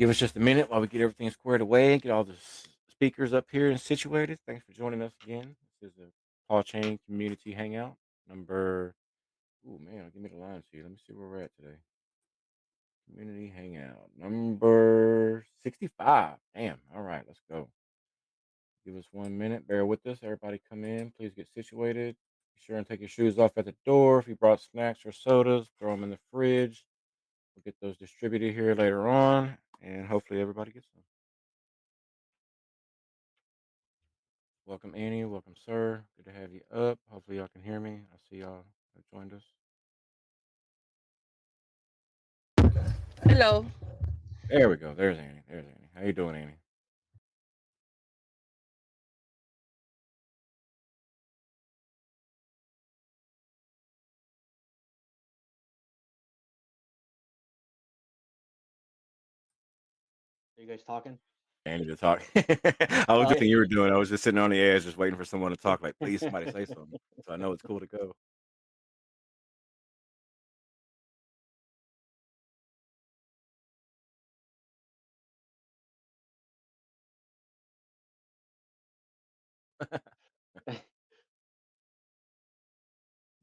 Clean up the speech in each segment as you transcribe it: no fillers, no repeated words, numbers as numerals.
Give us just a minute while we get everything squared away, get all the speakers up here and situated. Thanks for joining us again. This is the PAWChain Community Hangout number. Oh man, give me the lines here. Let me see where we're at today. Community Hangout number 65. Damn. All right, let's go. Give us 1 minute. Bear with us. Everybody come in. Please get situated. Be sure and take your shoes off at the door. If you brought snacks or sodas, throw them in the fridge. We'll get those distributed here later on, and hopefully everybody gets them. Welcome, Annie. Welcome, sir. Good to have you up. Hopefully, y'all can hear me. I see y'all have joined us. Hello. There we go. There's Annie. There's Annie. How you doing, Annie? Are you guys talking? Annie to talk. I was Uh, doing you were doing. I was just sitting on the edge, just waiting for someone to talk. Like, please, somebody say something, so I know it's cool to go.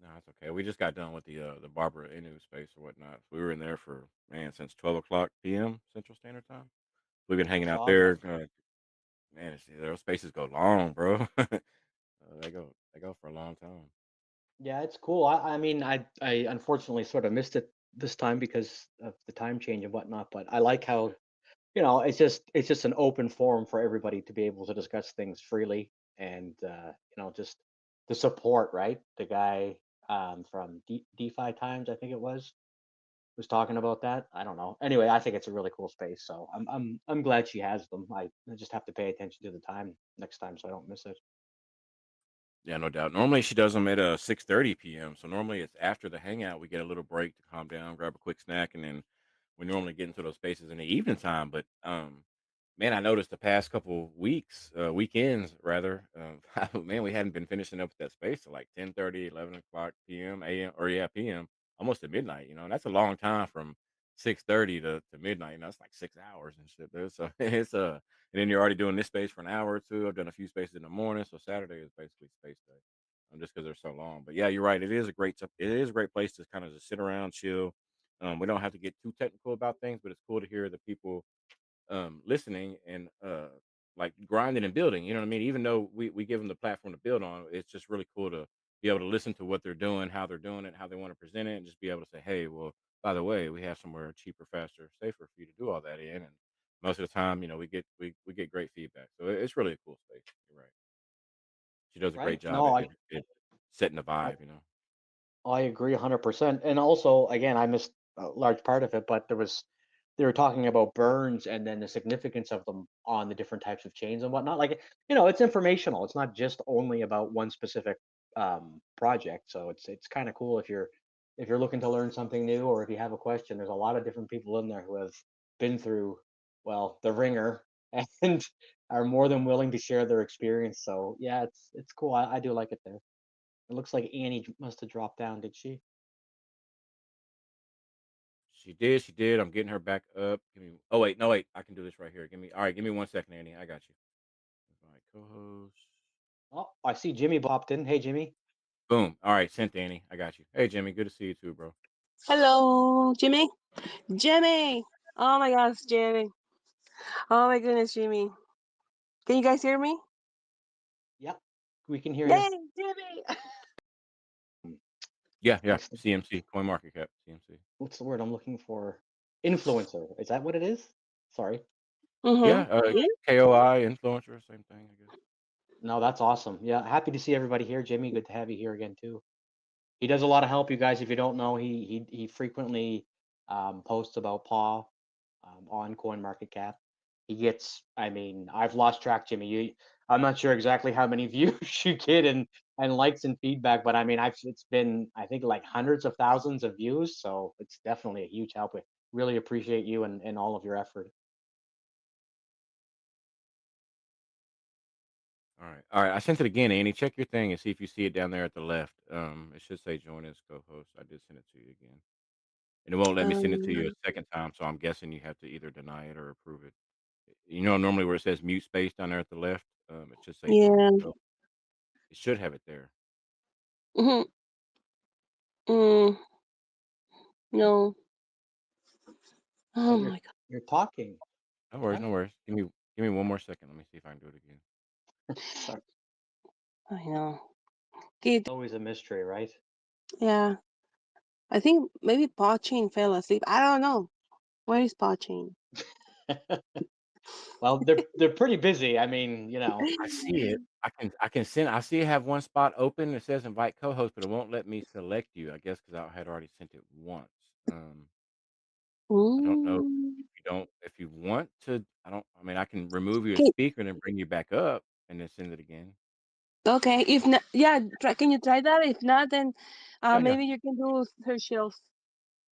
No, it's okay. We just got done with the Barbara Inu space or whatnot. We were in there for man since 12 o'clock p.m. Central Standard Time. We've been hanging that's out awesome. there. Man, those spaces go long, bro. They go for a long time. Yeah, it's cool. I mean, I unfortunately sort of missed it this time because of the time change and whatnot. But I like how it's just an open forum for everybody to be able to discuss things freely and just the support, right? The guy from DeFi Times, I think it was talking about that. I don't know. Anyway, I think it's a really cool space. So I'm glad she has them. I just have to pay attention to the time next time so I don't miss it. Yeah, no doubt. Normally she does them at 6:30 p.m. So normally it's after the hangout. We get a little break to calm down, grab a quick snack, and then we normally get into those spaces in the evening time. But man, I noticed the past couple weeks, weekends rather, man, we hadn't been finishing up with that space till like 10:30, 11 o'clock p.m. a.m. or yeah, p.m. almost to midnight. And that's a long time from 6:30 to midnight. It's like 6 hours and shit, dude. So it's and then you're already doing this space for an hour or two. I've done a few spaces in the morning, so Saturday is basically space day, just because they're so long. But yeah, you're right. It is a great place to kind of just sit around, chill. We don't have to get too technical about things, but it's cool to hear the people listening and like grinding and building. You know what I mean? Even though we give them the platform to build on, it's just really cool to be able to listen to what they're doing, how they're doing it, how they want to present it, and just be able to say, hey, well, by the way, we have somewhere cheaper, faster, safer for you to do all that in. And most of the time, we get great feedback. So it's really a cool space. You're right. She does a great Right? job No, at setting the I vibe. I agree 100%. And also, again, I missed a large part of it, but they were talking about burns and then the significance of them on the different types of chains and whatnot. Like, it's informational. It's not just only about one specific project. So it's kind of cool if you're looking to learn something new or if you have a question. There's a lot of different people in there who have been through, well, the ringer and are more than willing to share their experience. So yeah, it's cool. I do like it there. It looks like Annie must have dropped down, did she? She did. She did. I'm getting her back up. Give me. Oh wait, no wait. I can do this right here. Give me. All right. Give me 1 second, Andy. I got you. My co-host. Oh, I see Jimmy popped in. Hey, Jimmy. Boom. All right, sent Danny. I got you. Hey, Jimmy. Good to see you too, bro. Hello, Jimmy. Jimmy. Oh my gosh, Jimmy. Oh my goodness, Jimmy. Can you guys hear me? Yep, we can hear you. Yay, Jimmy. Mm, Yeah, yeah. What's the CMC, Coin Market Cap, CMC. what's the word I'm looking for? Influencer. Is that what it is? Sorry. Yeah, Mm-hmm. Yeah. KOI influencer, same thing, I guess. No, that's awesome. Yeah, happy to see everybody here, Jimmy. Good to have you here again too. He does a lot of help, you guys. If you don't know, he frequently posts about Paw on CoinMarketCap. He gets, I mean, I've lost track, Jimmy. I'm not sure exactly how many views you get and likes and feedback, but I mean, it's been, I think, like hundreds of thousands of views. So it's definitely a huge help. We really appreciate you and all of your effort. All right. I sent it again, Andy. Check your thing and see if you see it down there at the left. It should say join as co-host. I did send it to you again. and it won't let me send it to you a Um, second time. So I'm guessing you have to either deny it or approve it. Normally where it says mute space down there at the left, it should say join. yeah. So it should have it there. Mhm. Mm, no. Oh But you're my god. you're talking, No worries, no right? worries. Give me one more second. Let me see if I can do it again. Sorry. I know. Okay, Always a mystery, right? yeah. I think maybe PAWChain fell asleep. I don't know. Where is PAWChain? Well, they're pretty busy. I mean, I see it. I can send. I see I have one spot open. It says invite co-host, but it won't let me select you. I guess because I had already sent it once. I don't know Mm. if you want to. I don't. I mean, I can remove you as Okay, speaker and then bring you back up and then send it again. okay. If not, yeah, try, can you try that? If not, then Yeah, yeah, maybe you can do third shifts.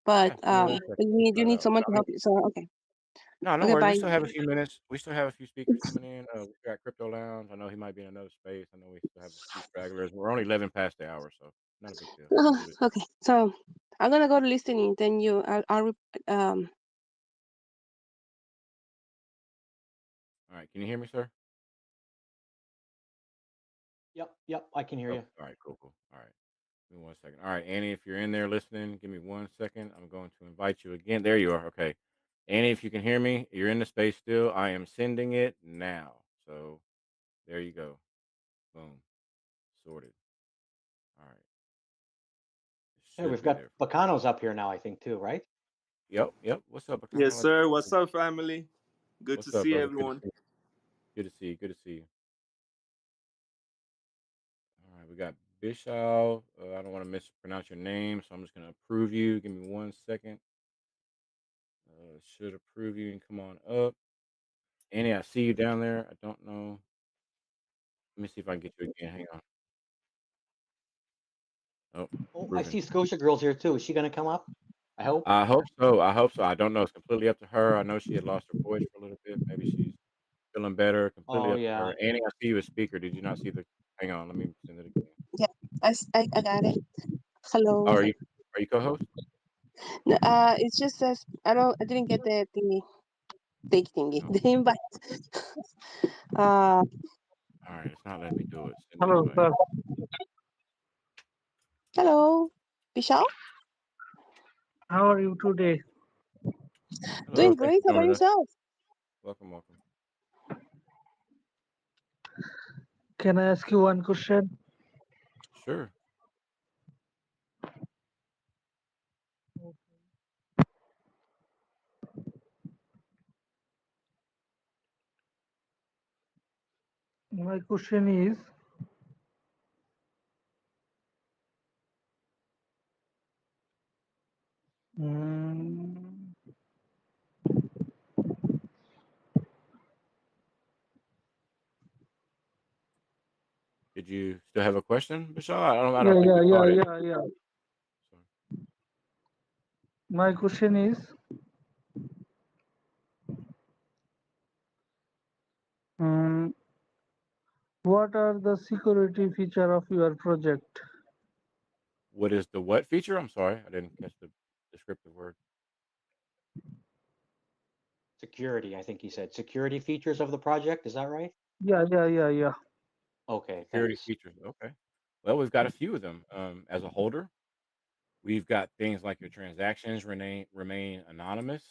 But yeah. Give me one second. Let me you try need that. someone I to mean, help you. So okay, no, no okay, worries. We bye. still have a few minutes. We still have a few speakers coming in. We got Crypto Lounge. I know he might be in another space. I know we still have a few stragglers. We're only 11 past the hour, so not a big deal. We can do this. Okay, so I'm gonna go to listening. Then um. All right. Can you hear me, sir? yep, I can hear Oh, you. all right. Cool, cool. All right. Give me one second. All right, Annie, if you're in there listening, give me one second. I'm going to invite you again. There you are. Okay. Annie, if you can hear me, you're in the space still. I am sending it now. So there you go. Boom. Sorted. All right. It Hey, should we've be got there. Bacano's up here now, I think, too, right? Yep. Yep. What's up, Yes, Akano? sir. What's up, family? Good to What's up, see brother? Good to everyone. see you. Good to see you. Good to see you. All right. We got Bishal. I don't want to mispronounce your name, so I'm just going to approve you. Give me one second. Should approve you and come on up. Annie, I see you down there. I don't know. Let me see if I can get you again. Hang on. Oh, Oh, I proven. see Scotia Girl's here, too. Is she going to come up? I hope. I hope so. I hope so. I don't know. It's completely up to her. I know she had lost her voice for a little bit. Maybe she's feeling better. Completely Oh, up to yeah. her. Annie, I see you as speaker. Did you not see the? Hang on. Let me send it again. Yeah, I got it. Oh, Hello. are you co-host? It just says I didn't get the thingy, fake thingy, No. the invite. Uh, All right. It's not letting me do it. Send Hello, invite. sir. hello, Vishal. How are you today? Hello. Doing Thanks great. for How about joining us. yourself? Welcome. Welcome. Can I ask you one question? Sure. My question is, mm, Did you still have a question, Michelle? I don't. I yeah, don't think yeah, we yeah, caught it. yeah, yeah. So, My question is, mm, what are the security feature of your project? what is the what feature? I'm sorry, I didn't catch the descriptive word. Security, I think he said. Security features of the project. Is that right? Yeah, yeah, yeah, yeah. Okay, Security thanks. features. Okay. Well, we've got a few of them. As a holder, we've got things like your transactions remain anonymous.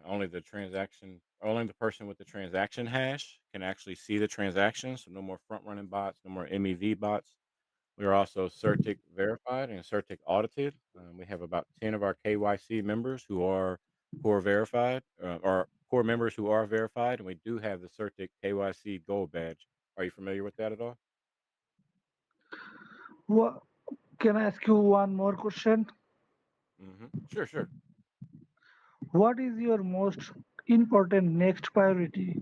Only the person with the transaction hash can actually see the transaction. So no more front running bots, no more MEV bots. We are also CerTic verified and CerTic audited. We have about 10 of our KYC members who are core verified, or core members who are verified, and we do have the CerTic KYC gold badge. Are you familiar with that at all? What, can I ask you one more question? Sure, sure. What is your most important next priority?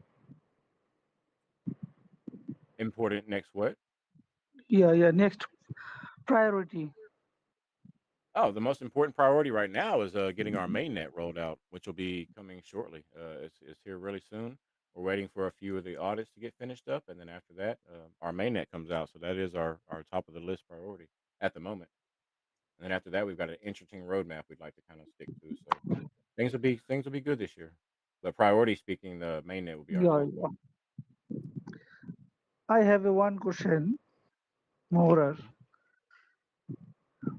Important next what? Yeah, yeah, next priority. Oh, the most important priority right now is getting our mainnet rolled out, which will be coming shortly. It's here really soon. We're waiting for a few of the audits to get finished up, and then after that, our mainnet comes out. So that is our top of the list priority at the moment. And then after that, we've got an interesting roadmap we'd like to kind of stick to. So things will be good this year. The priority speaking, the mainnet will be our Yeah, goal. yeah. I have a one question more. Mhm.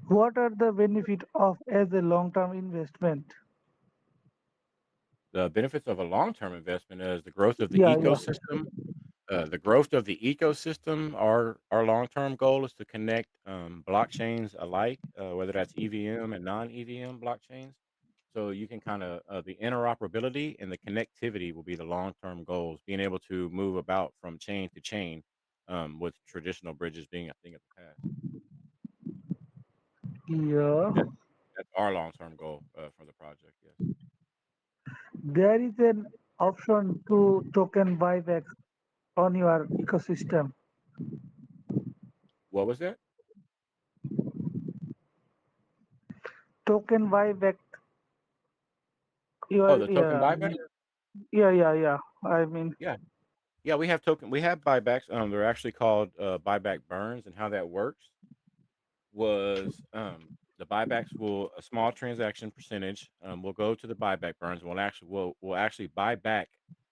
What are the benefit of as a long-term investment? The benefits of a long term investment is the growth of the Yeah, yeah. ecosystem. The growth of the ecosystem, our long-term goal is to connect blockchains alike, whether that's EVM and non-EVM blockchains. So you can kind of the interoperability and the connectivity will be the long-term goals. Being able to move about from chain to chain, with traditional bridges being a thing of the past. Yeah. That, that's our long-term goal for the project. Yes. There is an option to token buyback on your ecosystem. What was that? Token buyback Oh, your the token yeah buyback. yeah. I mean, Yeah. Yeah, we have buybacks. They're actually called buyback burns, and how that works was the buybacks will a small transaction percentage will go to the buyback burns. And we'll actually buy back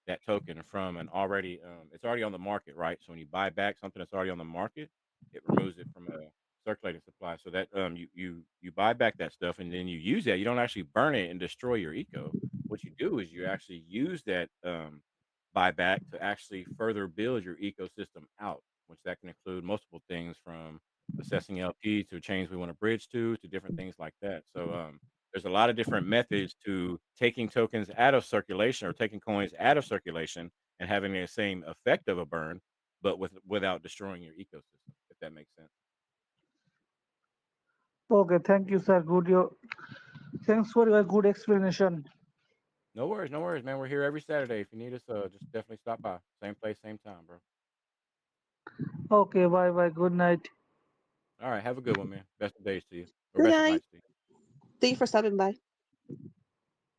that token from an already it's already on the market, right? So when you buy back something that's already on the market, it removes it from a circulating supply. So that you buy back that stuff and then you use that. You don't actually burn it and destroy your eco. What you do is you actually use that buyback to actually further build your ecosystem out, which that can include multiple things from assessing LP to chains we want to bridge to different things like that. So there's a lot of different methods to taking tokens out of circulation or taking coins out of circulation and having the same effect of a burn, but without destroying your ecosystem, if that makes sense. okay, thank you, sir. Thanks for your good explanation. No worries, man. We're here every Saturday. If you need us, just definitely stop by. Same place, same time, bro. Okay, bye bye. Good night. All right, have a good one, man. Best of days to you, or Good best of night. nights to you. Thank you for stopping by.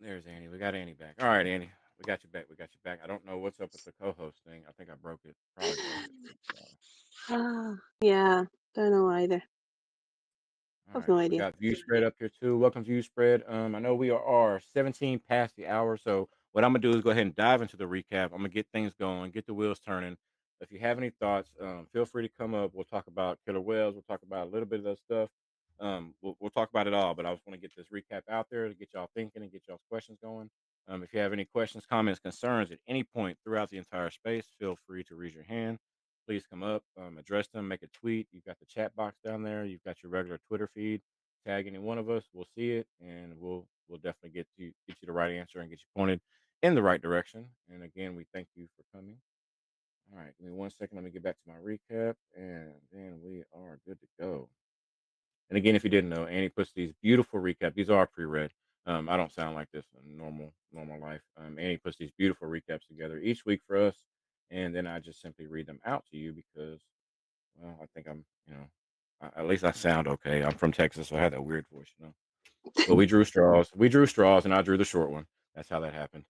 There's Annie. We got Annie back. All right, Annie. We got you back. We got you back. I don't know what's up with the co-host thing. I think I broke it. Probably broke it. Ah, yeah, don't know either. All I have right, no we idea. got view spread up here too. Welcome, view spread. I know we are 17 past the hour, so what I'm gonna do is go ahead and dive into the recap. I'm gonna get things going, get the wheels turning. If you have any thoughts, feel free to come up. We'll talk about killer whales. We'll talk about a little bit of that stuff. We'll talk about it all, but I just want to get this recap out there to get y'all thinking and get y'all's questions going. If you have any questions, comments, concerns at any point throughout the entire space, feel free to raise your hand. Please come up, address them, make a tweet. You've got the chat box down there. You've got your regular Twitter feed. Tag any one of us. We'll see it, and we'll definitely get you the right answer and get you pointed in the right direction. And again, we thank you for coming. All right, give me 1 second. Let me get back to my recap, and then we are good to go. And again, if you didn't know, Annie puts these beautiful recap. These are pre-read. I don't sound like this in normal life. Annie puts these beautiful recaps together each week for us, and then I just simply read them out to you because, well, I think at least I sound okay. I'm from Texas, so I had that weird voice, you know. But we drew straws. We drew straws, and I drew the short one. That's how that happened.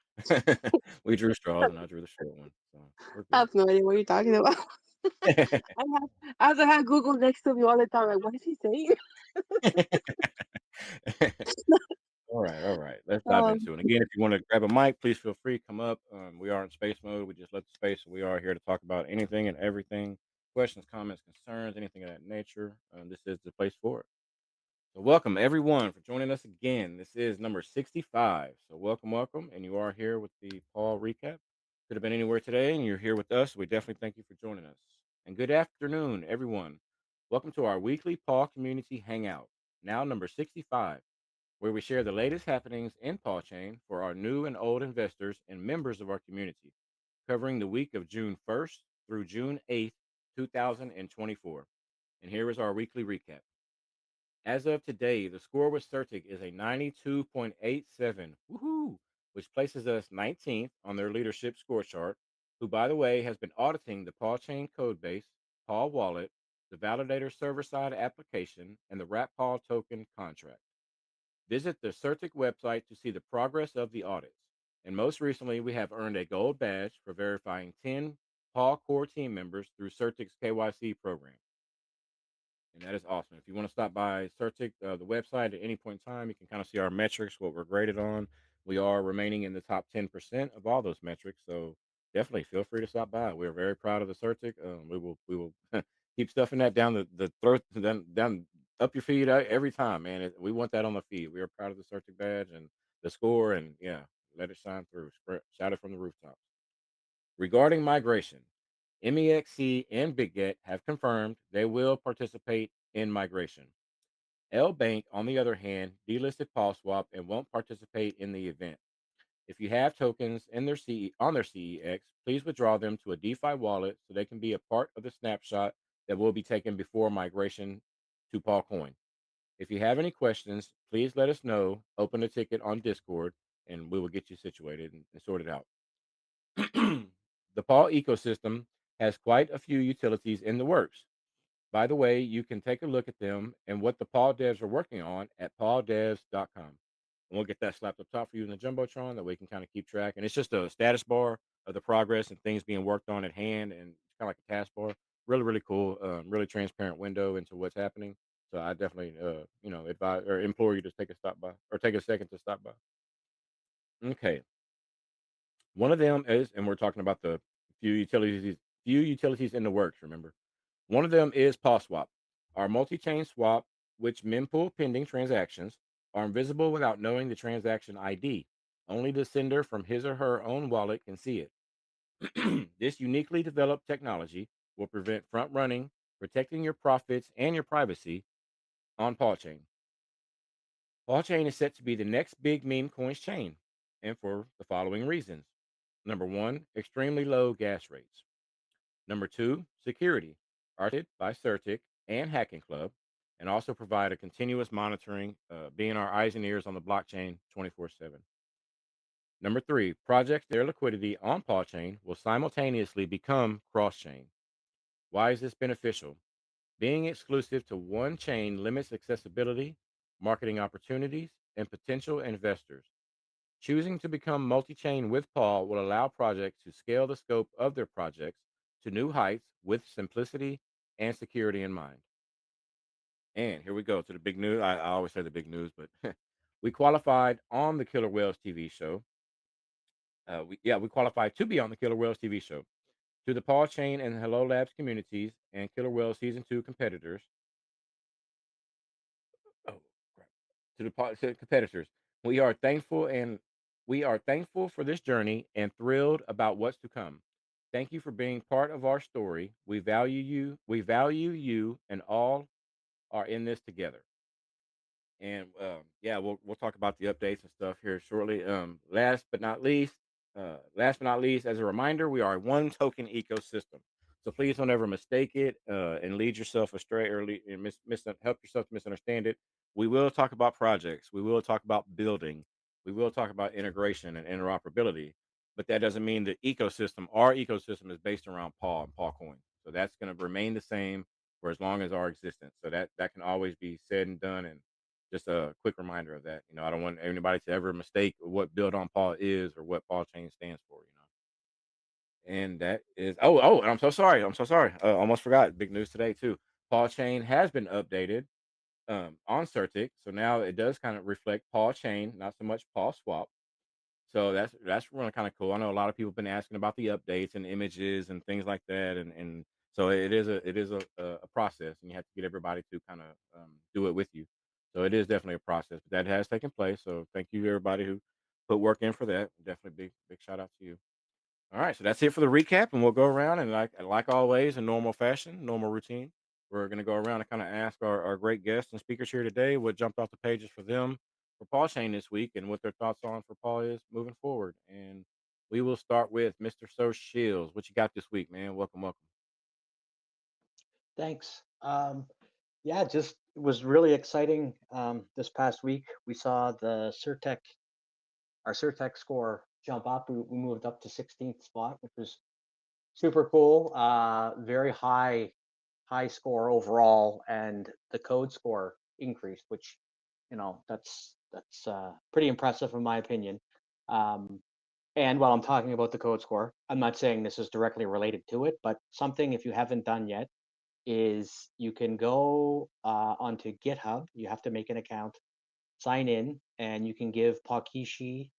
We drew straws, and I drew the short one. So we're I good. have no idea what you're talking about. I have Google next to me all the time. Like, what is he saying? All right. Let's dive Um, into it. And again, if you want to grab a mic, please feel free. Come up. We are in space mode. We just left the space. So we are here to talk about anything and everything. Questions, comments, concerns, anything of that nature. This is the place for it. So welcome everyone for joining us again. This is number 65. So welcome. And you are here with the Paul recap. Could have been anywhere today, and you're here with us. We definitely thank you for joining us. And good afternoon, everyone. Welcome to our weekly Paul Community Hangout, now number 65, where we share the latest happenings in PAWChain for our new and old investors and members of our community, covering the week of June 1st through June 8th, 2024. And here is our weekly recap. As of today, the score with Certic is a 92.87, woohoo, which places us 19th on their leadership score chart, who, by the way, has been auditing the PAWChain codebase, Paw Wallet, the validator server-side application, and the Wrap Paw token contract. Visit the Certic website to see the progress of the audits. And most recently, we have earned a gold badge for verifying 10 Paw core team members through Certic's KYC program. and that is awesome. If you want to stop by Certic, the website, at any point in time, you can kind of see our metrics, what we're graded on. We are remaining in the top 10% of all those metrics, so definitely feel free to stop by. We're very proud of the Certic. We will keep stuffing that down the throat, down up your feed every time, man. We want that on the feed. We are proud of the Certic badge and the score, and yeah, let it shine through. Shout it from the rooftops. Regarding migration, MEXC and BigGet have confirmed they will participate in migration. L Bank, on the other hand, delisted PawSwap and won't participate in the event. If you have tokens in on their CEX, please withdraw them to a DeFi wallet so they can be a part of the snapshot that will be taken before migration to PawCoin. If you have any questions, please let us know. Open a ticket on Discord, and we will get you situated and sorted out. The Paw ecosystem has quite a few utilities in the works. By the way, you can take a look at them and what the Paw devs are working on at pawdevs.com. And we'll get that slapped up top for you in the Jumbotron that we can kind of keep track. And it's just a status bar of the progress and things being worked on at hand. And it's kind of like a task bar. Really, really cool. Really transparent window into what's happening. So I definitely, advise or implore you to take a stop by or take a second to stop by. Okay. One of them is, and we're talking about the few utilities in the works. Remember, one of them is PawSwap, our multi-chain swap, which mempool pending transactions are invisible without knowing the transaction ID. Only the sender from his or her own wallet can see it. This uniquely developed technology will prevent front running, protecting your profits and your privacy on PawChain. PawChain is set to be the next big meme coins chain, and for the following reasons. Number one, extremely low gas rates. Number two, security, by Certic and Hacking Club, and also provide a continuous monitoring, being our eyes and ears on the blockchain 24/7. Number three, projects their liquidity on PawChain will simultaneously become cross chain. Why is this beneficial? Being exclusive to one chain limits accessibility, marketing opportunities, and potential investors. Choosing to become multi chain with Paul will allow projects to scale the scope of their projects to new heights with simplicity and security in mind. And here we go to the big news. I always say the big news, but we qualified on the Killer Whales TV show. We qualified to be on the Killer Whales TV show. To the Paul Chain and Hello Labs communities and Killer Whales season two competitors. Oh, crap. To competitors, we are thankful and we are thankful for this journey and thrilled about what's to come. Thank you for being part of our story. We value you. We value you, and all are in this together. And yeah, we'll talk about the updates and stuff here shortly. Last but not least, as a reminder, we are a one token ecosystem. So please don't ever mistake it and lead yourself astray or help yourself to misunderstand it. We will talk about projects. We will talk about building. We will talk about integration and interoperability. But that doesn't mean the ecosystem. Our ecosystem is based around Paul and Paul Coin. So that's going to remain the same for as long as our existence. So that can always be said and done. And just a quick reminder of that. I don't want anybody to ever mistake what Build on Paul is or what Paul Chain stands for. And that is and I'm so sorry. I'm so sorry. Almost forgot. Big news today too. Paul Chain has been updated on Certic, so now it does kind of reflect Paul Chain, not so much Paul Swap. So that's really kind of cool. I know a lot of people have been asking about the updates and images and things like that, and so it is a process, and you have to get everybody to kind of do it with you. So it is definitely a process, but that has taken place. So thank you everybody who put work in for that. Definitely big shout out to you. All right, so that's it for the recap, and we'll go around and like always in normal fashion, normal routine. We're gonna go around and kind of ask our great guests and speakers here today what jumped off the pages for them for Paul Shane this week and what their thoughts on for Paul is moving forward. And we will start with Mr. So Shields. What you got this week, man? Welcome, welcome. Thanks. Yeah, just it was really exciting. This past week, we saw our Certec score jump up. We moved up to 16th spot, which was super cool. Very high score overall, and the code score increased, which that's pretty impressive in my opinion. Um, and while I'm talking about the code score, I'm not saying this is directly related to it, but something if you haven't done yet, is you can go onto GitHub. You have to make an account, sign in, and you can give Pakishi,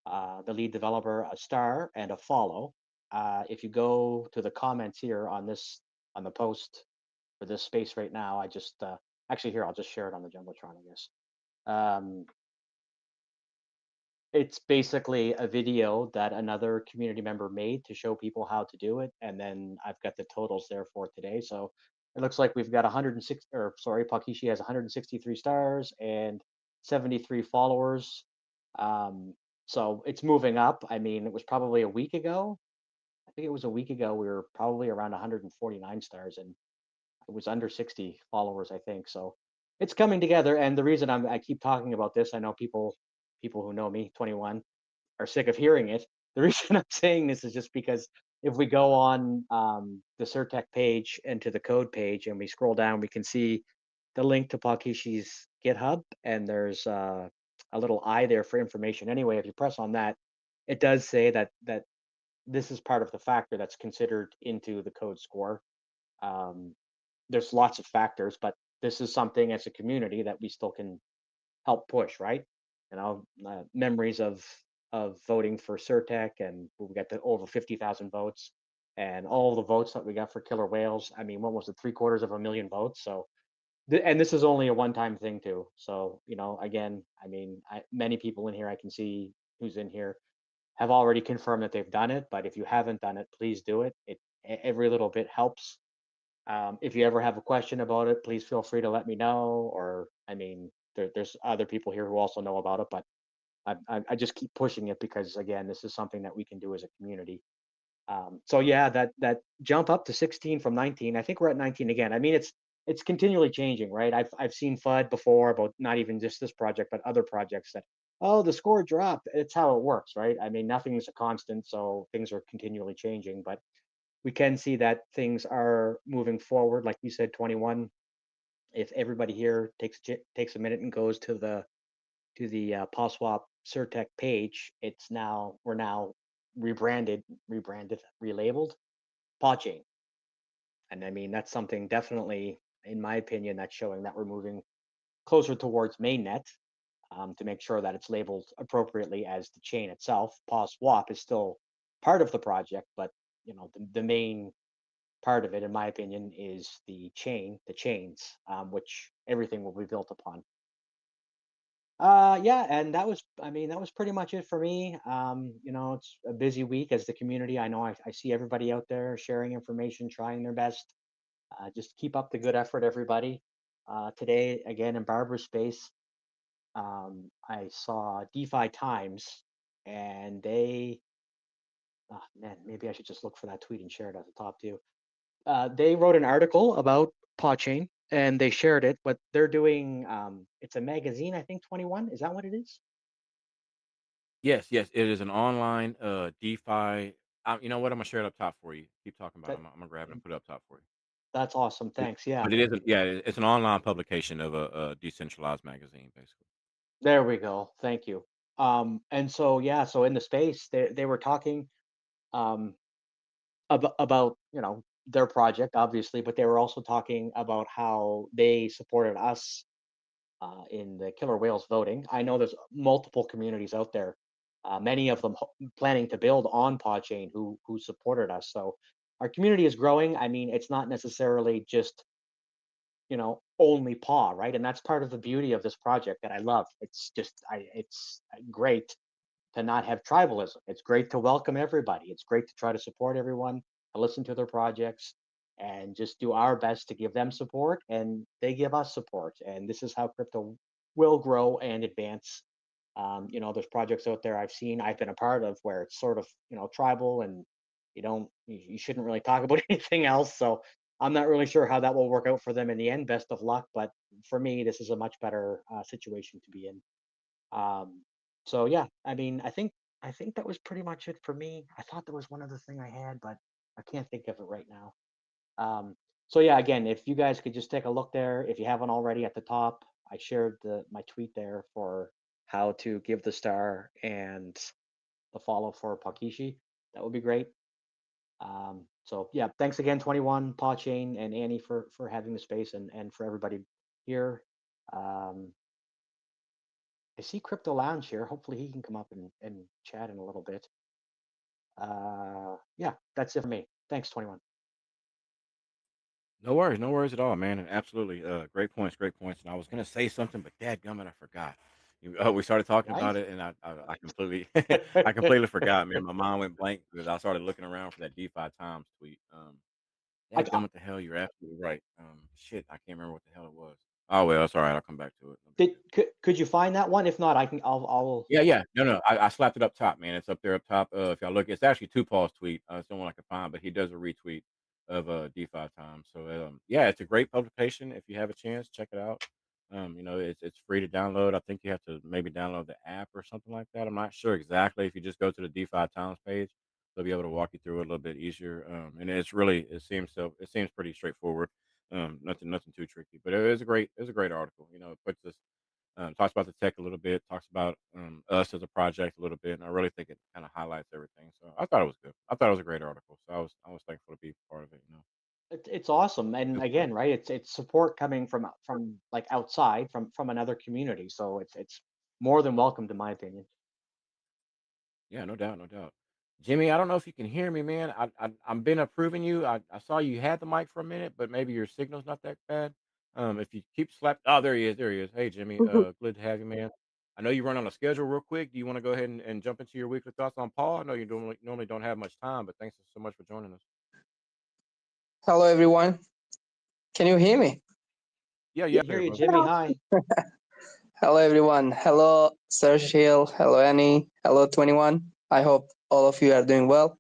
the lead developer, a star and a follow. If you go to the comments here on this on the post for this space right now, I just actually here I'll just share it on the jumbotron, I guess. Um, it's basically a video that another community member made to show people how to do it, and then I've got the totals there for today. So it looks like we've got 106, or sorry, Pakishi has 163 stars and 73 followers. Um, so it's moving up. I mean, it was probably a week ago. I think it was a week ago. We were probably around 149 stars, and it was under 60 followers, I think. So it's coming together. And the reason I keep talking about this, I know people who know me, 21, are sick of hearing it. The reason I'm saying this is just because if we go on the Surtech page and to the code page and we scroll down, we can see the link to Pakishi's GitHub, and there's a little eye there for information. Anyway, if you press on that, it does say that this is part of the factor that's considered into the code score. Um, there's lots of factors, but this is something as a community that we still can help push, right? Memories of voting for Surtech, and we got the over 50,000 votes, and all the votes that we got for killer whales. I mean, what was it, 750,000 votes? So, and this is only a one-time thing too. So, again, I mean, many people in here I can see who's in here have already confirmed that they've done it. But if you haven't done it, please do it. Every little bit helps. If you ever have a question about it, please feel free to let me know. Or, I mean, there's other people here who also know about it, but I just keep pushing it because, again, this is something that we can do as a community. So yeah, that jump up to 16 from 19. I think we're at 19 again. I mean, it's continually changing, right? I've seen FUD before about not even just this project, but other projects that, oh, the score dropped. It's how it works, right? I mean, nothing is a constant, so things are continually changing. But we can see that things are moving forward. Like you said, 21. If everybody here takes a minute and goes to the PawSwap Surtech page, we're now relabeled PawChain. And I mean, that's something definitely, in my opinion, that's showing that we're moving closer towards mainnet, to make sure that it's labeled appropriately as the chain itself. PawSwap is still part of the project, but the main part of it, in my opinion, is the chains, which everything will be built upon. Yeah, and I mean, that was pretty much it for me. It's a busy week as the community. I know I see everybody out there sharing information, trying their best. Just keep up the good effort, everybody. Today, again, in Barbara's space, I saw DeFi Times, and oh man, maybe I should just look for that tweet and share it at the top too. They wrote an article about PawChain and they shared it, but they're doing, it's a magazine, I think 21. Is that what it is? Yes, yes, it is an online DeFi. You know what? I'm gonna share it up top for you. Keep talking about it. That I'm gonna grab it and put it up top for you. that's awesome. But, Thanks. Yeah. but it isn't. Yeah, it's an online publication of a decentralized magazine, basically. There we go. Thank you. And so yeah, so in the space they were talking um about their project obviously, but they were also talking about how they supported us in the killer whales voting. I know there's multiple communities out there, many of them planning to build on PodChain who supported us. So our community is growing. I mean, it's not necessarily just only Paw, right? And that's part of the beauty of this project that I love. It's great to not have tribalism. It's great to welcome everybody. It's great to try to support everyone, to listen to their projects, and just do our best to give them support, and they give us support. And this is how crypto will grow and advance. There's projects out there I've been a part of where it's sort of tribal, and you shouldn't really talk about anything else. So I'm not really sure how that will work out for them in the end. Best of luck, but for me, this is a much better situation to be in. Um, so yeah, I mean, I think that was pretty much it for me. I thought there was one other thing I had, but I can't think of it right now. Um, so yeah, again, if you guys could just take a look there, if you haven't already, at the top, I shared my tweet there for how to give the star and the follow for Pakishi. That would be great. So yeah, thanks again, 21, PAWChain, and Annie for having the space, and for everybody here. Um, I see Crypto Lounge here. Hopefully he can come up and chat in a little bit. Yeah, that's it for me. Thanks, 21. No worries at all, man. And absolutely, great points, great points. And I was gonna say something, but dadgummit, I forgot. We started talking Right? about it, and I completely, I completely forgot, man. My mind went blank because I started looking around for that DeFi Times tweet. I Dadgummit, the hell, you're absolutely right. Shit, I can't remember what the hell it was. Oh well, it's all right. I'll come back to it. No big did deal. could you find that one? If not, I can. I'll. Yeah, yeah. No. I slapped it up top, man. It's up there up top. If y'all look, it's actually two Paul's tweet. It's the one I can find, but he does a retweet of DeFi time. So yeah, it's a great publication. If you have a chance, check it out. It's free to download. I think you have to maybe download the app or something like that. I'm not sure exactly. If you just go to the DeFi Times page, they'll be able to walk you through it a little bit easier. And it seems pretty straightforward. Nothing too tricky. But it was a great article. It puts this talks about the tech a little bit, talks about us as a project a little bit, and I really think it kind of highlights everything. So I thought it was good. I thought it was a great article. So I was thankful to be part of it. It's awesome, and Good stuff. again, right? It's support coming from like outside from another community, so it's more than welcome, to my opinion. Yeah, no doubt, no doubt. Jimmy, I don't know if you can hear me, man. I'm been approving you. I saw you had the mic for a minute, but maybe your signal's not that bad. If you keep slap, oh, there he is, there he is. Hey, Jimmy, good to have you, man. I know you run on a schedule real quick. Do you want to go ahead and jump into your weekly thoughts on Paul? I know you normally don't have much time, but thanks so much for joining us. Hello, everyone. Can you hear me? Yeah, Yeah, yeah, hear there, you, bro. Jimmy. Hi. Hello, everyone. Hello, Sergio. Hello, Annie. Hello, 21. I hope all of you are doing well.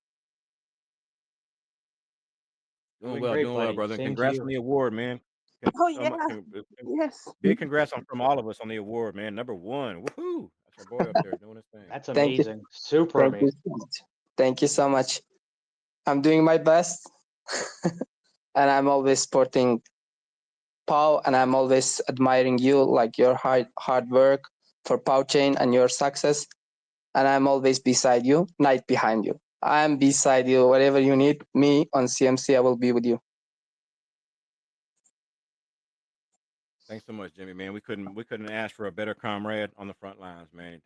Doing Doing well, great, buddy. brother. And Same to congrats on you. the award, man. Oh yeah, yes. Big congrats from all of us on the award, man. Number one, woohoo! That's our boy up there doing his thing. That's Thank you. amazing. Super Thank you amazing. so much. Thank you so much. I'm doing my best, and I'm always supporting Pau, and I'm always admiring you, like your hard work for PAWChain and your success. And I'm always beside you, not behind you. I'm beside you. Whatever you need me on CMC, I will be with you. Thanks so much, Jimmy, man. We couldn't ask for a better comrade on the front lines, man.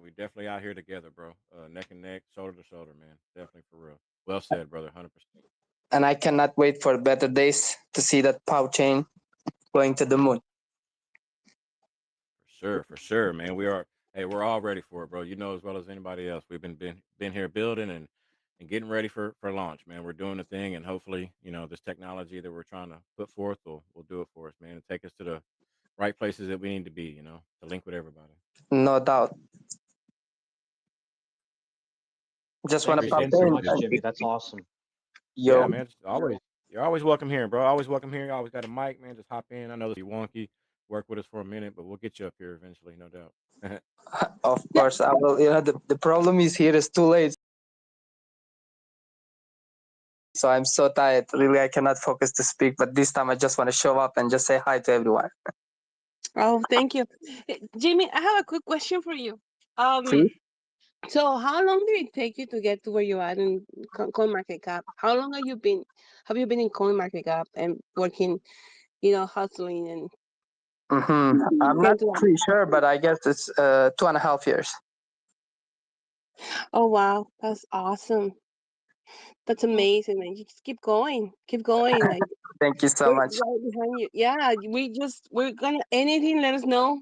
We definitely out here together, bro. Neck and neck, shoulder to shoulder, man. Definitely for real. Well said, brother. 100%. And I cannot wait for better days to see that PAWChain going to the moon. For sure, man. Hey, we're all ready for it, bro. You know as well as anybody else. We've been here building and getting ready for launch, man. We're doing the thing, and hopefully, this technology that we're trying to put forth will do it for us, man, and take us to the right places that we need to be, to link with everybody. No doubt. Just want Thanks to again pop so in. much, Jimmy. That's awesome. Yeah, Yo, man. You're always welcome here, bro. Always welcome here. You always got a mic, man. Just hop in. I know this be wonky. Work with us for a minute, but we'll get you up here eventually, no doubt. of Yeah. course, I will. The problem is here is too late. So I'm so tired. Really, I cannot focus to speak. But this time, I just want to show up and just say hi to everyone. Oh, thank you, Jimmy. I have a quick question for you. Please. So how long did it take you to get to where you are in CoinMarketCap? How long have you been in CoinMarketCap and working, hustling and I'm came not to that? pretty sure, but I guess it's 2.5 years. Oh wow, that's awesome. That's amazing, man. You just keep going. Like Thank you so we're much. right behind you. Yeah, we're gonna anything. Let us know.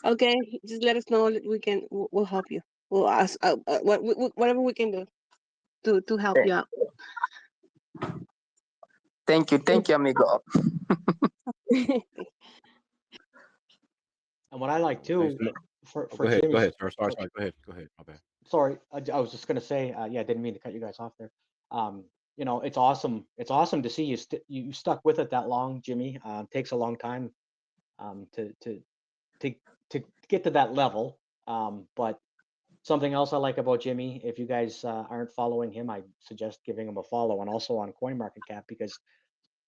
Okay, just let us know. We'll help you. We'll ask whatever we can do to help you out. Thank you, amigo. And what I like Well, thanks too so much. Oh, for go Jimmy's ahead, sir. Sorry, for sorry. Go ahead. My bad. sorry, I was just gonna say, yeah, I didn't mean to cut you guys off there. It's awesome. It's awesome to see you stuck with it that long, Jimmy. Takes a long time to to to get to that level. But something else I like about Jimmy, if you guys aren't following him, I suggest giving him a follow, and also on CoinMarketCap, because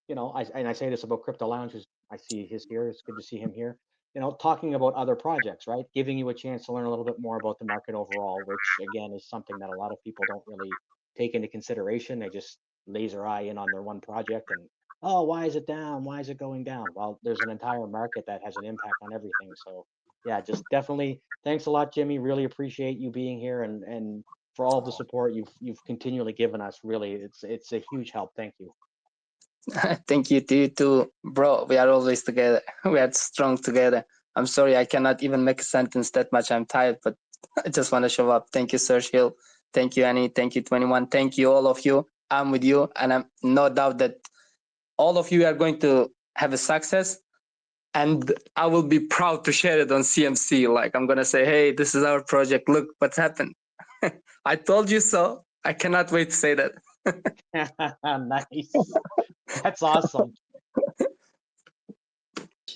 I say this about Crypto Lounge, 'cause I see his here. It's good to see him here. Talking about other projects, right? Giving you a chance to learn a little bit more about the market overall, which again is something that a lot of people don't really take into consideration. They just laser eye in on their one project and, oh, why is it down? Why is it going down? Well, there's an entire market that has an impact on everything. So yeah, just definitely thanks a lot, Jimmy. Really appreciate you being here and for all the support you've continually given us. Really, it's a huge help. Thank you. Thank you to you too, bro. We are always together. We are strong together. I'm sorry I cannot even make a sentence that much. I'm tired, but I just want to show up. Thank you, Sergio. Thank you, Annie. Thank you, 21. Thank you, all of you. I'm with you, and I'm no doubt that all of you are going to have a success. And I will be proud to share it on CMC. Like, I'm gonna say, hey, this is our project. Look what's happened. I told you so. I cannot wait to say that. Nice. That's awesome.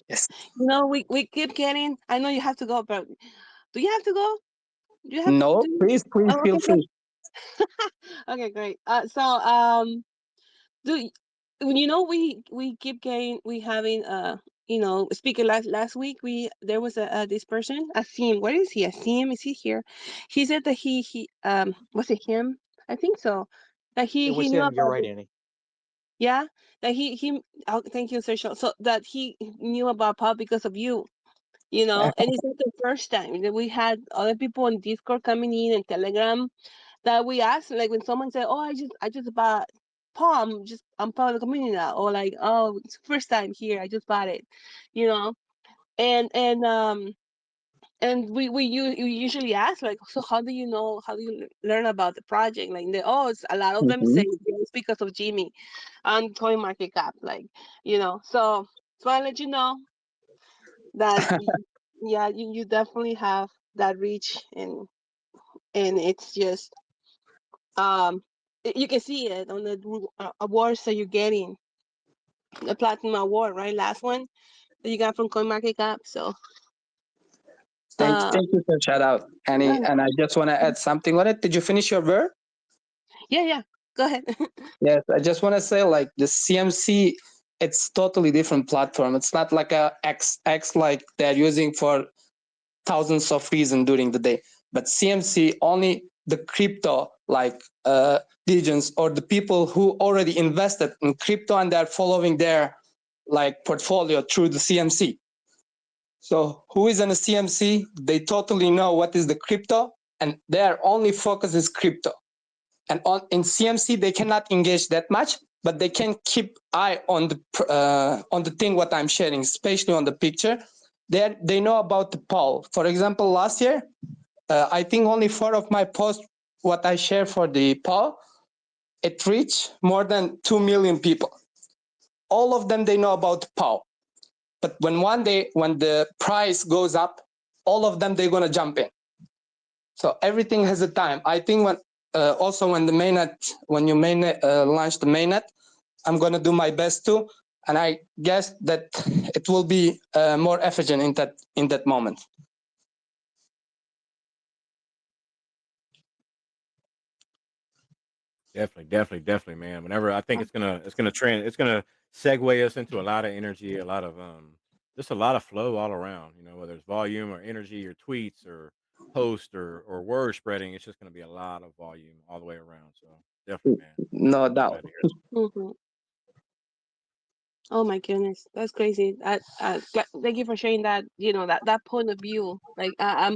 Yes. You know, we keep getting. I know you have to go, but do you have to go? Do you have? No, Do you, please oh, feel okay, great. free. Okay, great. Do y- you know we keep getting we having you know speaking last week there was a this person Asim. Where is he? Asim, is he here? He said that he was it him? I think so. That It he was knew him. You're about right, the, Annie. yeah, that he oh, thank you, Sergio. So that he knew about Pop because of you. You know, and it's not the first time that we had other people on Discord coming in and Telegram that we ask, like when someone said, "Oh, I just bought Palm, just I'm part of the community now," or like, "Oh, it's first time here, I just bought it," you know, and and um and we usually ask like, "So how do you know? How do you learn about the project?" Like, oh, it's a lot of them say Mhm. it's because of Jimmy on Coin Market Cap, like you know. So I let you know that yeah, you definitely have that reach and it's just you can see it on the awards that you're getting, the platinum award, right? Last one that you got from CoinMarketCap. So, uh, Thank you for shout out, Annie. yeah, And I just want to add something on it. Did you finish your word? yeah. Go ahead. Yes, I just want to say like the CMC, it's totally different platform. It's not like a X like they're using for thousands of reasons during the day. But CMC only the crypto like regions or the people who already invested in crypto and they're following their like portfolio through the CMC. So who is in a CMC? They totally know what is the crypto and their only focus is crypto. And in CMC they cannot engage that much, but they can keep eye on the thing what I'm sharing, especially on the picture. They know about the poll. For example, last year, I think only 4 of my posts what I share for the poll, it reached more than 2 million people. All of them they know about the poll. But when one day when the price goes up, all of them they're gonna jump in. So everything has a time. I think when also when the mainnet, when you launch the mainnet, I'm gonna do my best too, and I guess that it will be more efficient in that moment. Definitely, man. Whenever I think it's gonna segue us into a lot of energy, a lot of just a lot of flow all around. You know, whether it's volume or energy or tweets or post or word spreading, it's just gonna be a lot of volume all the way around. So definitely, man. No I'm doubt. glad to hear that. hmm Oh my goodness, that's crazy. Thank you for sharing that. You know that point of view. Like I'm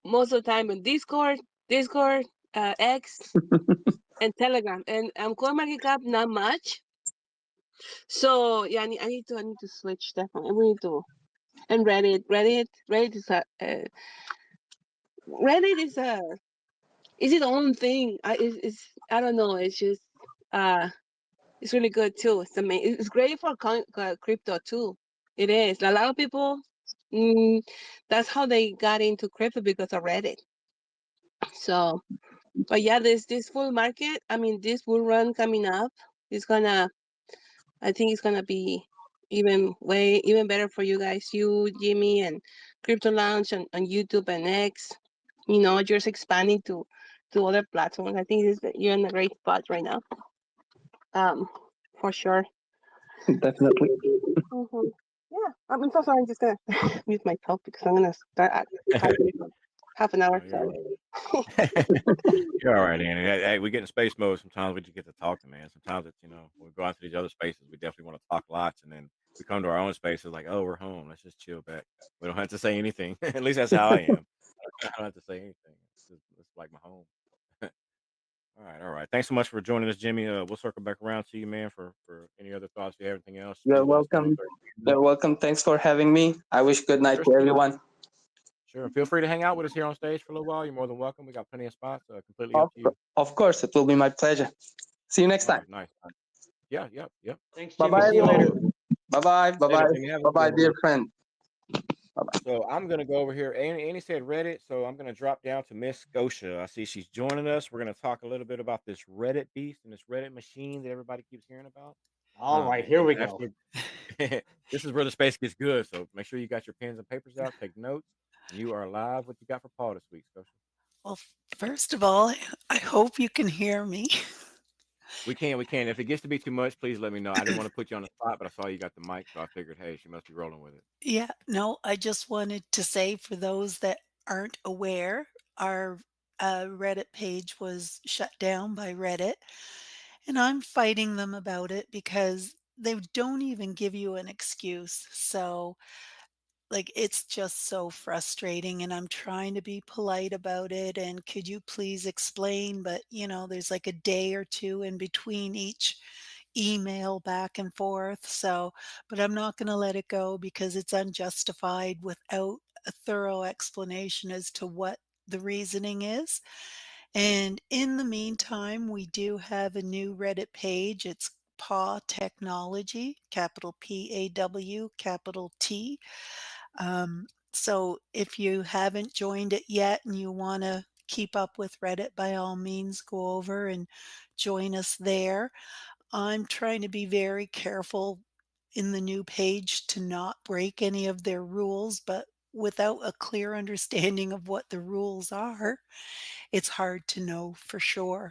most of the time in Discord, X, and Telegram, and CoinMarketCap not much. So yeah, I need to switch definitely. We need to and Reddit is its own thing. I don't know. It's just uh it's really good too. It's It's great for crypto too. It is. A lot of people. Mm, that's how they got into crypto because of Reddit. So, but yeah, this full market. I mean, this bull run coming up is gonna. I think it's gonna be even better for you guys, you Jimmy and Crypto Lounge on YouTube and X. You know, just expanding to other platforms. I think you're in a great spot right now. Um, for sure. Definitely. hmm Yeah, I'm so sorry. I'm just gonna mute myself because I'm gonna start typing. half an hour. Oh, you're all Sorry. right. You're all right, Annie. Hey, we get in space mode sometimes. We just get to talking, man. Sometimes it's when we go out to these other spaces, we definitely want to talk lots, and then we come to our own spaces like, oh, we're home. Let's just chill back. We don't have to say anything. At least that's how I am. I don't have to say anything. It's like my home. All right, all right. Thanks so much for joining us, Jimmy. We'll circle back around to you, man, for any other thoughts. If you have anything else, You're please let us know. welcome. You're welcome. Thanks for having me. I wish good night Sure, to sure, everyone. sure. Feel free to hang out with us here on stage for a little while. You're more than welcome. We got plenty of spots. Completely up Of, to you. of course, it will be my pleasure. See you next All time. right, nice. Yeah, yep, yep. Thanks, Bye Jimmy. bye, See you later. everyone. Bye bye. Bye Later, bye. Jimmy. Have a Bye good bye, one. dear friend. So I'm gonna go over here. Annie said Reddit, so I'm gonna drop down to Miss Scotia. I see she's joining us. We're gonna talk a little bit about this Reddit beast and this Reddit machine that everybody keeps hearing about. All right, And here this we is go. actually this is where the space gets good. So make sure you got your pens and papers out, take notes, and you are live. What you got for Paul this week, Scotia? Well, first of all, I hope you can hear me. We can, we can. If it gets to be too much, please let me know. I didn't want to put you on the spot, but I saw you got the mic, so I figured, hey, she must be rolling with it. Yeah, no, I just wanted to say for those that aren't aware, our Reddit page was shut down by Reddit, and I'm fighting them about it because they don't even give you an excuse. So, like, it's just so frustrating, and I'm trying to be polite about it, and could you please explain? But, there's like a day or 2 in between each email back and forth, but I'm not gonna let it go because it's unjustified without a thorough explanation as to what the reasoning is. And in the meantime, we do have a new Reddit page. It's Paw Technology, capital Paw, capital T. So if you haven't joined it yet and you want to keep up with Reddit, by all means, go over and join us there. I'm trying to be very careful in the new page to not break any of their rules, but without a clear understanding of what the rules are, it's hard to know for sure.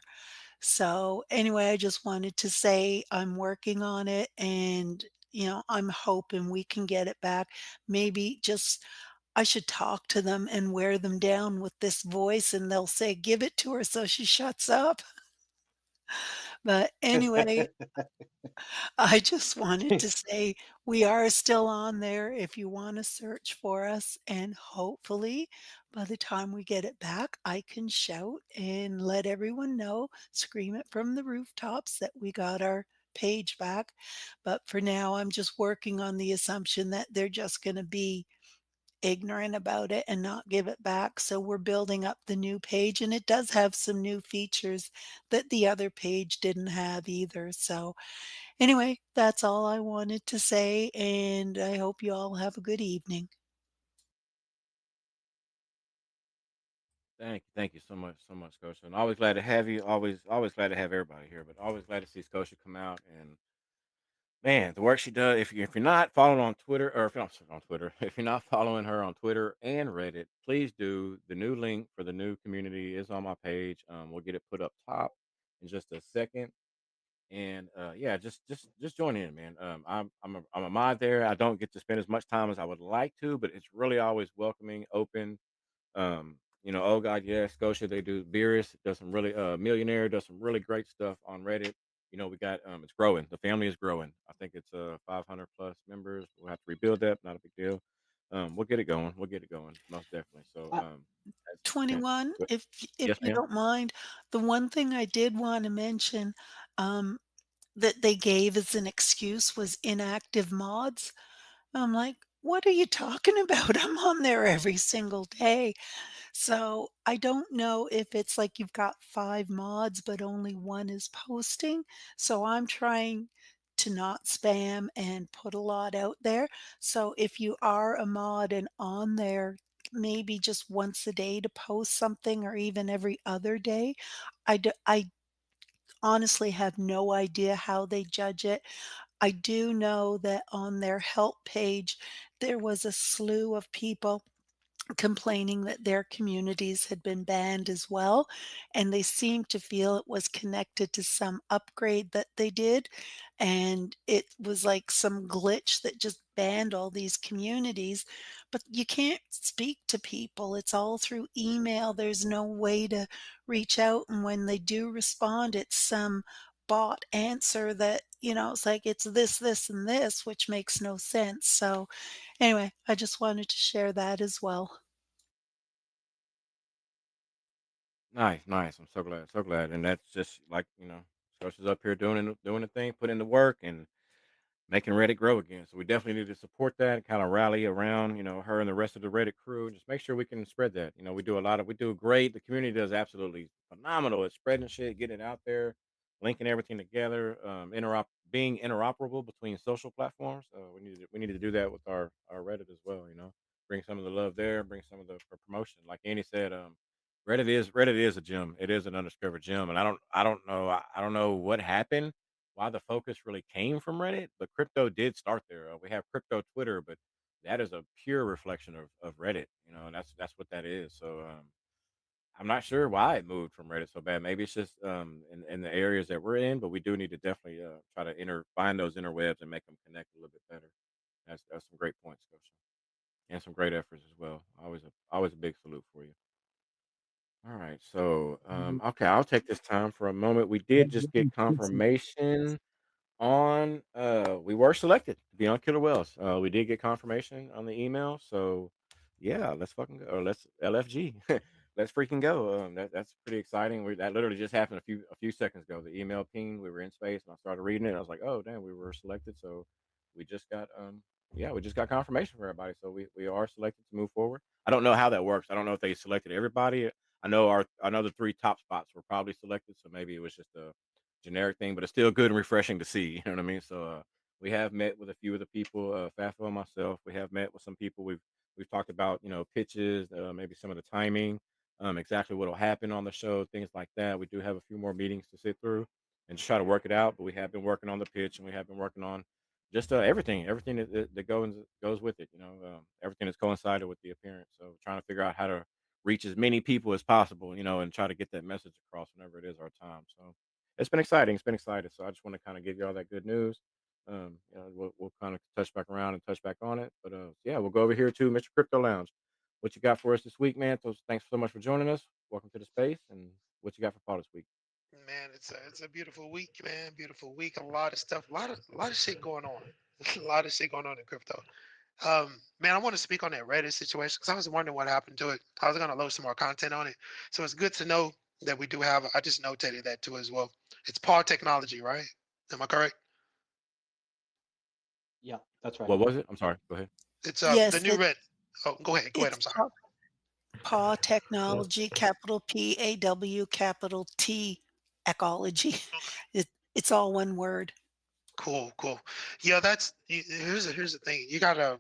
So, anyway, I just wanted to say I'm working on it and I'm hoping we can get it back. Maybe just I should talk to them and wear them down with this voice and they'll say, "Give it to her so she shuts up." But anyway, I just wanted to say we are still on there if you wanna search for us, and hopefully, by the time we get it back, I can shout and let everyone know, scream it from the rooftops that we got our page back. But for now, I'm just working on the assumption that they're just gonna be ignorant about it and not give it back, so we're building up the new page, and it does have some new features that the other page didn't have either, so anyway, that's all I wanted to say, and I hope you all have a good evening. Thank you so much, Scotia. And always glad to have you. Always glad to have everybody here, but always glad to see Scotia come out and man, the work she does. If you're not following on Twitter, or if you're not on Twitter, if you're not following her on Twitter and Reddit, please do. The new link for the new community is on my page. We'll get it put up top in just a second. And yeah, just join in, man. I'm a mod there. I don't get to spend as much time as I would like to, but it's really always welcoming, open. Oh God, yeah, Scotia, they do Beerus does some really Millionaire does some really great stuff on Reddit. We got it's growing. The family is growing. I think it's 500 plus members. We'll have to rebuild that, not a big deal. We'll get it going. We'll get it going, most definitely. So Uh, 21, but- if yes, you ma'am. don't mind, the one thing I did wanna mention, that they gave as an excuse was inactive mods. I'm like, "What are you talking about? I'm on there every single day." So I don't know if it's like you've got 5 mods, but only 1 is posting. So I'm trying to not spam and put a lot out there. So if you are a mod and on there, maybe just once a day to post something or even every other day. I honestly have no idea how they judge it. I do know that on their help page, there was a slew of people complaining that their communities had been banned as well, and they seemed to feel it was connected to some upgrade that they did, and it was like some glitch that just banned all these communities, but you can't speak to people, it's all through email, there's no way to reach out, and when they do respond, it's some bot answer that, it's like, "It's this, this, and this," which makes no sense, so, anyway, I just wanted to share that as well. Nice, nice. I'm so glad, so glad. And that's just like, Scotia's up here doing the thing, putting in the work and making Reddit grow again. So we definitely need to support that and kind of rally around, her and the rest of the Reddit crew and just make sure we can spread that. We do great. The community does absolutely phenomenal at spreading shit, getting it out there, linking everything together, being interoperable between social platforms. We need to do that with our Reddit as well. Bring some of the love there, bring some of the for promotion. Like Andy said, Reddit is a gem. It is an undiscovered gem, and I don't know what happened why the focus really came from Reddit, but crypto did start there. We have crypto Twitter, but that is a pure reflection of Reddit, and that's what that is. So I'm not sure why it moved from Reddit so bad. Maybe it's just in the areas that we're in, but we do need to definitely try to find those interwebs and make them connect a little bit better. That's some great points, Coach, and some great efforts as well. Always a big salute for you. All right, so okay, I'll take this time for a moment. We did just get confirmation on we were selected to be on Killer Whales. We did get confirmation on the email, so yeah, let's fucking go. Or let's LFG. Let's freaking go. That's pretty exciting. That literally just happened a few seconds ago. The email pinged. We were in space, and I started reading it. I was like, oh damn, we were selected. So we just got yeah, we just got confirmation for everybody. So we are selected to move forward. I don't know how that works. I don't know if they selected everybody. I know the three top spots were probably selected, so maybe it was just a generic thing, but it's still good and refreshing to see. You know what I mean? So we have met with a few of the people, Fafo and myself. We have met with some people. We've talked about pitches, maybe some of the timing, exactly what will happen on the show, things like that. We do have a few more meetings to sit through and just try to work it out. But we have been working on the pitch, and we have been working on just everything that goes with it. Everything that's coincided with the appearance. So trying to figure out how to reach as many people as possible, and try to get that message across whenever it is our time. So it's been exciting. It's been exciting. So I just want to kind of give you all that good news. We'll kind of touch back around and touch back on it. But yeah, we'll go over here to Mr. Crypto Lounge. What you got for us this week, man? So thanks so much for joining us. Welcome to the space. And what you got for Paul this week? Man, it's a beautiful week, man. Beautiful week. A lot of stuff. A lot of shit going on. A lot of shit going on in crypto. Man, I want to speak on that Reddit situation because I was wondering what happened to it. I was gonna load some more content on it, so it's good to know that we do have. I just notated that too as well. It's Paw Technology, right? Am I correct? Yeah, that's right. What was it? I'm sorry. Go ahead. It's the Yes, new Red. Oh, go ahead. Go ahead. it's I'm sorry. PAW Technology, capital PAW, capital T Ecology. It's all one word. Cool, cool. Yeah, here's the thing. You got a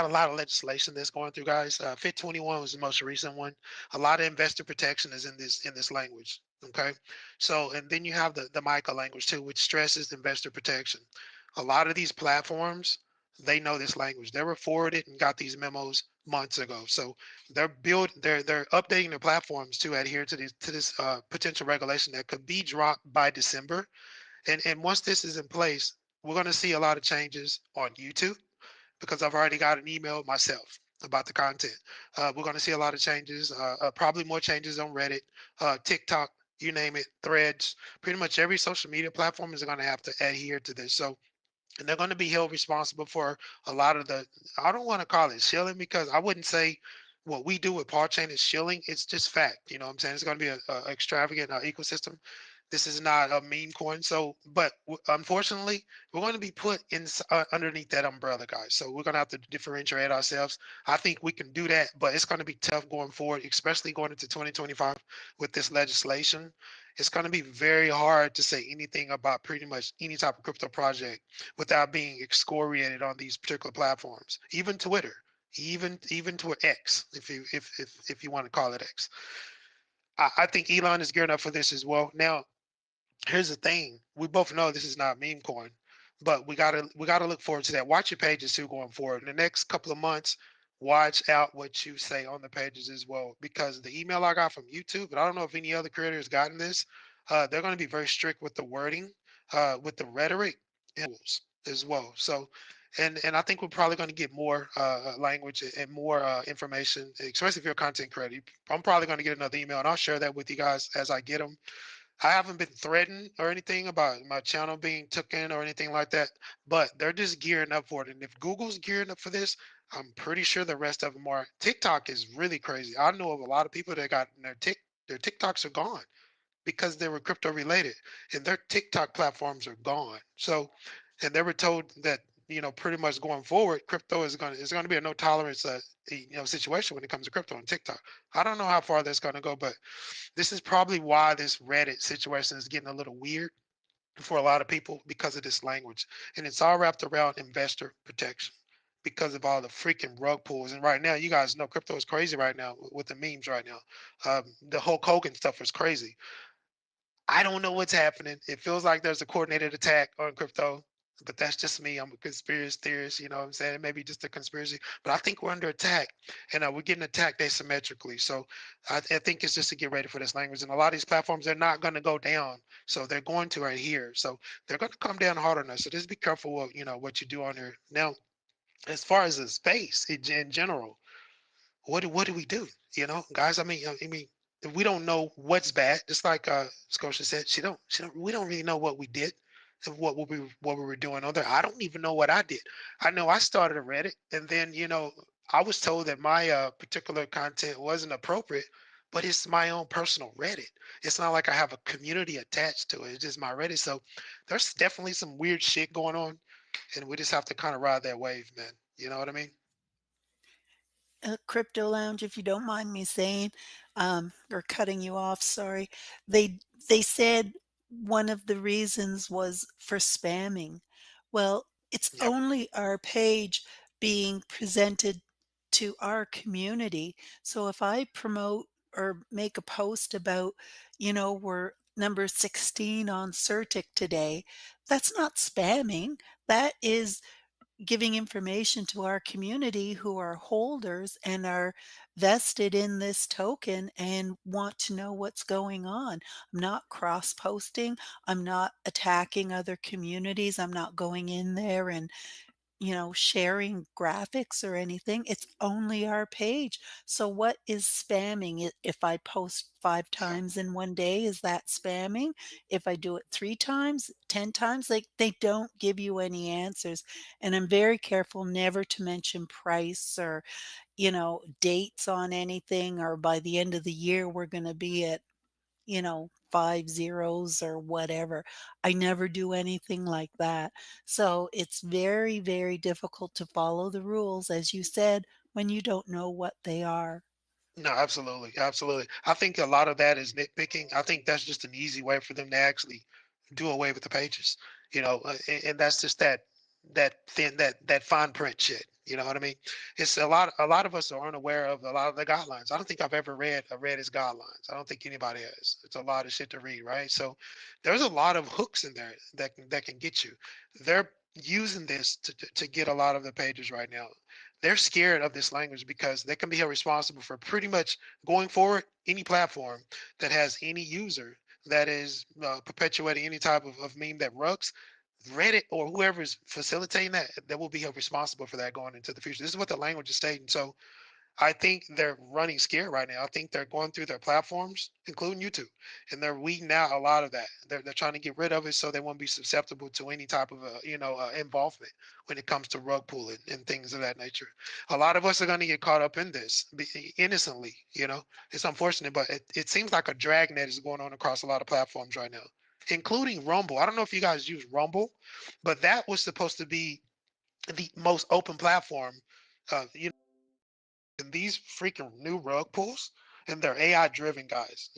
lot of legislation that's going through, guys. Fit 21 was the most recent one. A lot of investor protection is in this language. Okay, so and then you have the MICA language too, which stresses investor protection. A lot of these platforms, they know this language. They were forwarded and got these memos months ago. So they're updating their platforms to adhere to this potential regulation that could be dropped by December. And once this is in place, we're going to see a lot of changes on YouTube because I've already got an email myself about the content. We're going to see a lot of changes, probably more changes on Reddit, TikTok, you name it, Threads. Pretty much every social media platform is going to have to adhere to this. So, and they're going to be held responsible for a lot of the. I don't want to call it shilling because I wouldn't say what we do with PAWChain is shilling. It's just fact. You know what I'm saying? It's going to be a extravagant ecosystem. This is not a meme coin. So, but unfortunately, we're going to be put in underneath that umbrella, guys. So we're going to have to differentiate ourselves. I think we can do that, but it's going to be tough going forward, especially going into 2025 with this legislation. It's going to be very hard to say anything about pretty much any type of crypto project without being excoriated on these particular platforms, even Twitter, even to X, if you want to call it X. I think Elon is gearing up for this as well. Now, here's the thing: we both know this is not meme coin, but we gotta look forward to that. Watch your pages too going forward in the next couple of months. watch out what you say on the pages as well, because the email I got from YouTube, and I don't know if any other creators gotten this, they're going to be very strict with the wording, with the rhetoric and rules as well. So, and I think we're probably going to get more language and more information, especially if you're a content creator. I'm probably going to get another email, and I'll share that with you guys as I get them. I haven't been threatened or anything about my channel being taken or anything like that, but they're just gearing up for it. And if Google's gearing up for this, I'm pretty sure the rest of them are. TikTok is really crazy. I know of a lot of people that got their TikToks are gone because they were crypto related, and their TikTok platforms are gone. So, and they were told that, pretty much going forward, crypto is going to be a no tolerance situation when it comes to crypto on TikTok. I don't know how far that's going to go, but this is probably why this Reddit situation is getting a little weird for a lot of people, because of this language. And it's all wrapped around investor protection because of all the freaking rug pulls. And right now, you guys know crypto is crazy right now with the memes right now. The whole Hogan stuff is crazy. I don't know what's happening. It feels like there's a coordinated attack on crypto, but that's just me. I'm a conspiracy theorist. You know what I'm saying? Maybe just a conspiracy, but I think we're under attack, and we're getting attacked asymmetrically. So I think it's just to get ready for this language. And a lot of these platforms, they're not going to go down. So they're going to right here. So they're going to come down hard on us. So just be careful what you do on here. Now, as far as the space in general, what do we do? Guys. I mean, if we don't know what's bad, just like Scotia said, she don't we don't really know what we did and what we were doing on there. I don't even know what I did. I know I started a Reddit, and then I was told that my particular content wasn't appropriate, but it's my own personal Reddit. It's not like I have a community attached to it. It's just my Reddit. So there's definitely some weird shit going on, and we just have to kind of ride that wave, man. You know what I mean? Crypto Lounge, if you don't mind me saying, or cutting you off, sorry. They they said one of the reasons was for spamming. Well, it's Yep. only our page being presented to our community. So if I promote or make a post about, we're number 16 on Certic today, that's not spamming. That is giving information to our community who are holders and are vested in this token and want to know what's going on. I'm not cross posting. I'm not attacking other communities. I'm not going in there and sharing graphics or anything. It's only our page. So what is spamming? If I post 5 Yeah. times in one day, is that spamming? If I do it 3 times, 10 times, like they don't give you any answers. And I'm very careful never to mention price or, dates on anything, or by the end of the year we're going to be at 5 zeros or whatever. I never do anything like that. So it's very, very difficult to follow the rules, as you said, when you don't know what they are. No, absolutely, absolutely. I think a lot of that is nitpicking. I think that's just an easy way for them to actually do away with the pages, and that's just that fine print shit. You know what I mean? It's a lot. A lot of us are unaware of a lot of the guidelines. I don't think I've ever read his guidelines. I don't think anybody has. It's a lot of shit to read, right? So there's a lot of hooks in there that can get you. They're using this to get a lot of the pages right now. They're scared of this language because they can be held responsible for pretty much going forward any platform that has any user that is perpetuating any type of meme that rugs. Reddit or whoever is facilitating that will be held responsible for that going into the future. This is what the language is stating. So I think they're running scared right now. I think they're going through their platforms, including YouTube, and they're weeding out a lot of that. They're trying to get rid of it so they won't be susceptible to any type of involvement when it comes to rug pulling and things of that nature. A lot of us are going to get caught up in this innocently. It's unfortunate, but it seems like a dragnet is going on across a lot of platforms right now, including Rumble. I don't know if you guys use Rumble, but that was supposed to be the most open platform. And these freaking new rug pulls, and they're AI driven, guys.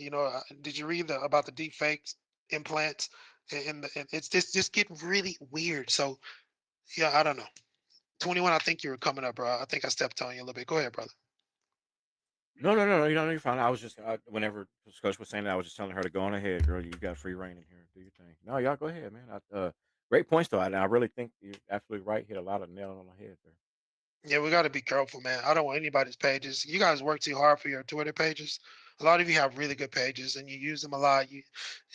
Did you read about the deep fakes implants? And it's just getting really weird. So yeah, I don't know. 21, I think you were coming up, bro. I think I stepped on you a little bit. Go ahead, brother. No, no, no, no. You're fine. I was just whenever Coach was saying that, I was just telling her to go on ahead, girl. You got free reign in here. Do your thing. No, y'all go ahead, man. Great points though. I really think you're absolutely right. Hit a lot of nail on the head there. Yeah, we got to be careful, man. I don't want anybody's pages. You guys work too hard for your Twitter pages. A lot of you have really good pages and you use them a lot.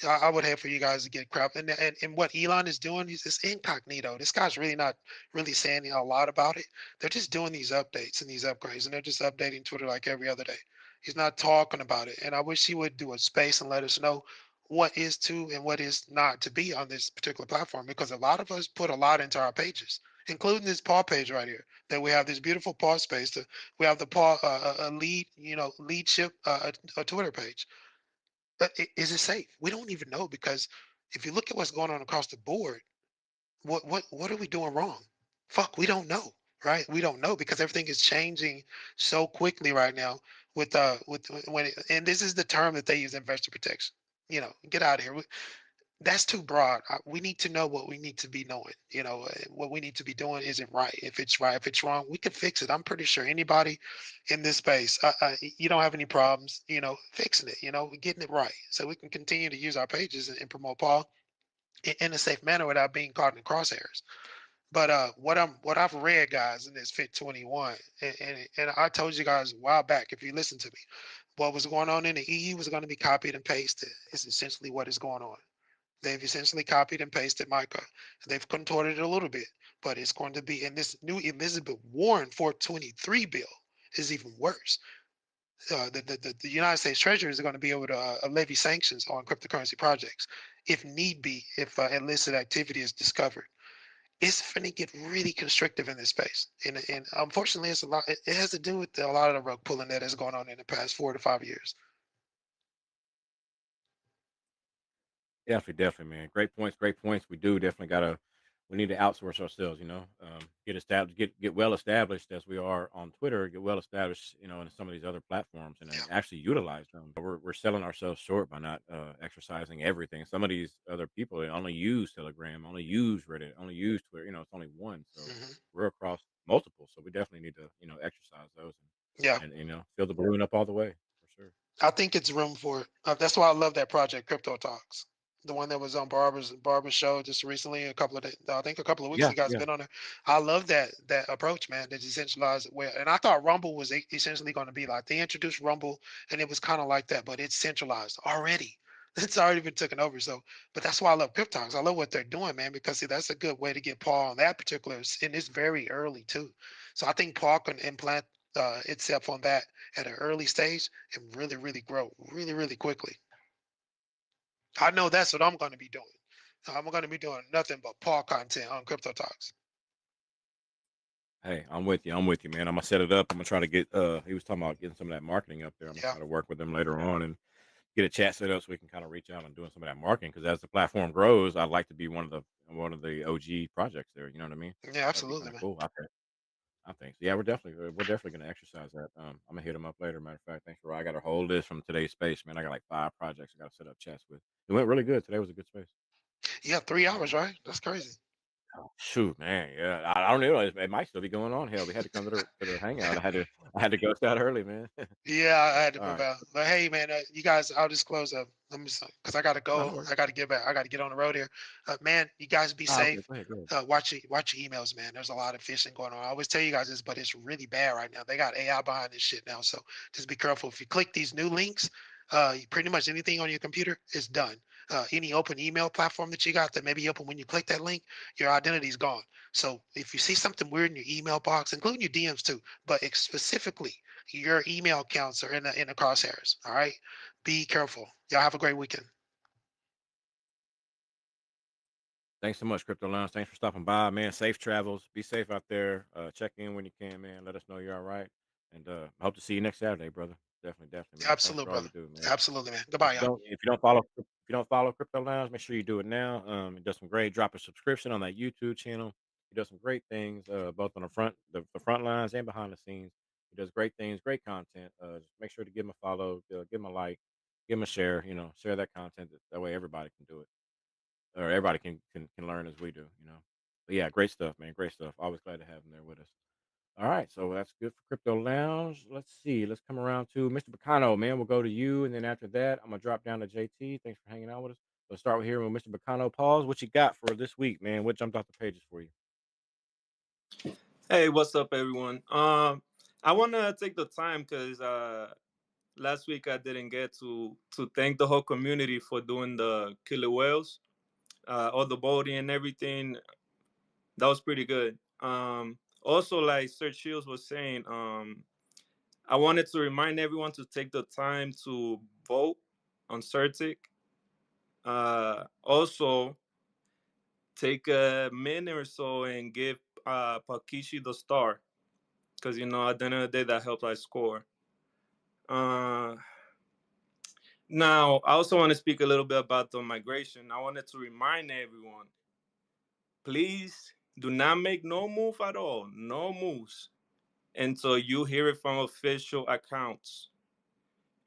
I would hate for you guys to get crap. And what Elon is doing is this incognito. This guy's really not really saying a lot about it. They're just doing these updates and these upgrades, and they're just updating Twitter like every other day. He's not talking about it. And I wish he would do a space and let us know what is to and what is not to be on this particular platform, because a lot of us put a lot into our pages, including this Paw page right here. That we have this beautiful Paw space. We have the Paw lead, leadship a Twitter page. But is it safe? We don't even know, because if you look at what's going on across the board, what are we doing wrong? Fuck, we don't know, right? We don't know, because everything is changing so quickly right now. With when and this is the term that they use, investor protection. Get out of here. That's too broad. We need to know what we need to be knowing. What we need to be doing isn't right. If it's right, if it's wrong, we can fix it. I'm pretty sure anybody in this space, you don't have any problems, fixing it, getting it right, so we can continue to use our pages and promote Paul in a safe manner without being caught in the crosshairs. But what I've read, guys, in this Fit 21, and I told you guys a while back, if you listen to me, what was going on in the EU was going to be copied and pasted. It's essentially what is going on. They've essentially copied and pasted Micah. They've contorted it a little bit, but it's going to be in this new Elizabeth Warren 423 bill is even worse. The United States Treasury is going to be able to levy sanctions on cryptocurrency projects if need be, if illicit activity is discovered. It's going to get really constrictive in this space, and unfortunately, it's a lot. It has to do with a lot of the rug pulling that has gone on in the past 4 to 5 years. Definitely, definitely, man. Great points, great points. We do definitely gotta. We need to outsource ourselves. Get established, get well established as we are on Twitter. Get well established, in some of these other platforms, and Yeah, then actually utilize them. We're selling ourselves short by not exercising everything. Some of these other people, they only use Telegram, only use Reddit, only use Twitter. It's only one, so hmm we're across multiple. So we definitely need to exercise those yeah. and fill the balloon up all the way for sure. I think it's room for it. That's why I love that project, Crypto Talks. The one that was on Barbara's show just recently, a couple of days, I think a couple of weeks. Yeah, You guys yeah. been on there. I love that approach, man. That decentralized where, and I thought Rumble was essentially going to be like they introduced Rumble, and it was kind of like that, but it's centralized already. It's already been taken over. So, but that's why I love Crypto Talks. I love what they're doing, man, because see, that's a good way to get Paul on that particular, and it's very early too. So I think Paul can implant itself on that at an early stage and really, really grow really, really quickly. I know that's what I'm going to be doing. I'm going to be doing nothing but Paul content on Crypto Talks. Hey, I'm with you. I'm with you, man. I'm gonna set it up. I'm gonna try to get. He was talking about getting some of that marketing up there. I'm gonna Yeah, try to work with him later on and get a chat set up so we can kind of reach out and doing some of that marketing. Because as the platform grows, I'd like to be one of the OG projects there. You know what I mean? yeah, That'd be kind absolutely, of man. cool. I think. So yeah, we're definitely gonna exercise that. I'm gonna hit him up later. Matter of fact, thanks for. I got a whole list from today's space, man. I got like 5 projects I got to set up chats with. It went really good. Today was a good space. Yeah, 3 hours, Um, right? That's crazy. Oh, shoot, man, yeah, I don't know. It might still be going on. Hell, we had to come to the hangout. I had to go out early, man. Yeah, I So, had to all move right. out. But hey, man, you guys, I'll just close up. Let me, because I gotta No, go. no worries. I gotta get back. I gotta get on the road here. Man, you guys be Ah, okay, safe. go ahead, go ahead. Watch your emails, man. There's a lot of phishing going on. I always tell you guys this, but it's really bad right now. They got AI behind this shit now, so just be careful. If you click these new links, pretty much anything on your computer is done. Any open email platform that you got that may be open when you click that link, your identity is gone. So if you see something weird in your email box, including your DMs too, but specifically your email accounts are in the crosshairs. All right. Be careful. Y'all have a great weekend. Thanks so much, Crypto Lounge. Thanks for stopping by, man. Safe travels. Be safe out there. Check in when you can, man. Let us know you're all right. And I hope to see you next Saturday, brother. Definitely, definitely, man. Thanks Absolute, for all you brother. do, man. Absolutely, man. If Goodbye, you y'all. don't follow Crypto Lounge, make sure you do it now. He does some great. Drop a subscription on that YouTube channel. He does some great things, both on the front lines and behind the scenes. He does great things, great content. Just make sure to give him a follow, give him a like, give him a share. Share that content. That way everybody can do it, or everybody can learn as we do. But yeah, great stuff, man. Great stuff. Always glad to have him there with us. All right, so that's good for Crypto Lounge. Let's see. Let's come around to Mr. Bacano, man. We'll go to you, and then after that, I'm gonna drop down to JT. Thanks for hanging out with us. Let's start with here with Mr. Bacano. Pause. What you got for this week, man? What jumped off the pages for you? Hey, what's up, everyone? I want to take the time because last week I didn't get to thank the whole community for doing the killer whales, all the voting and everything. That was pretty good. Also, like Sir Shields was saying, I wanted to remind everyone to take the time to vote on Certic. Also, take a minute or so and give Pakishi the star because at the end of the day that helps I score. Uh, Now, I also want to speak a little bit about the migration. I wanted to remind everyone, please do not make no move at all, no moves until you hear it from official accounts.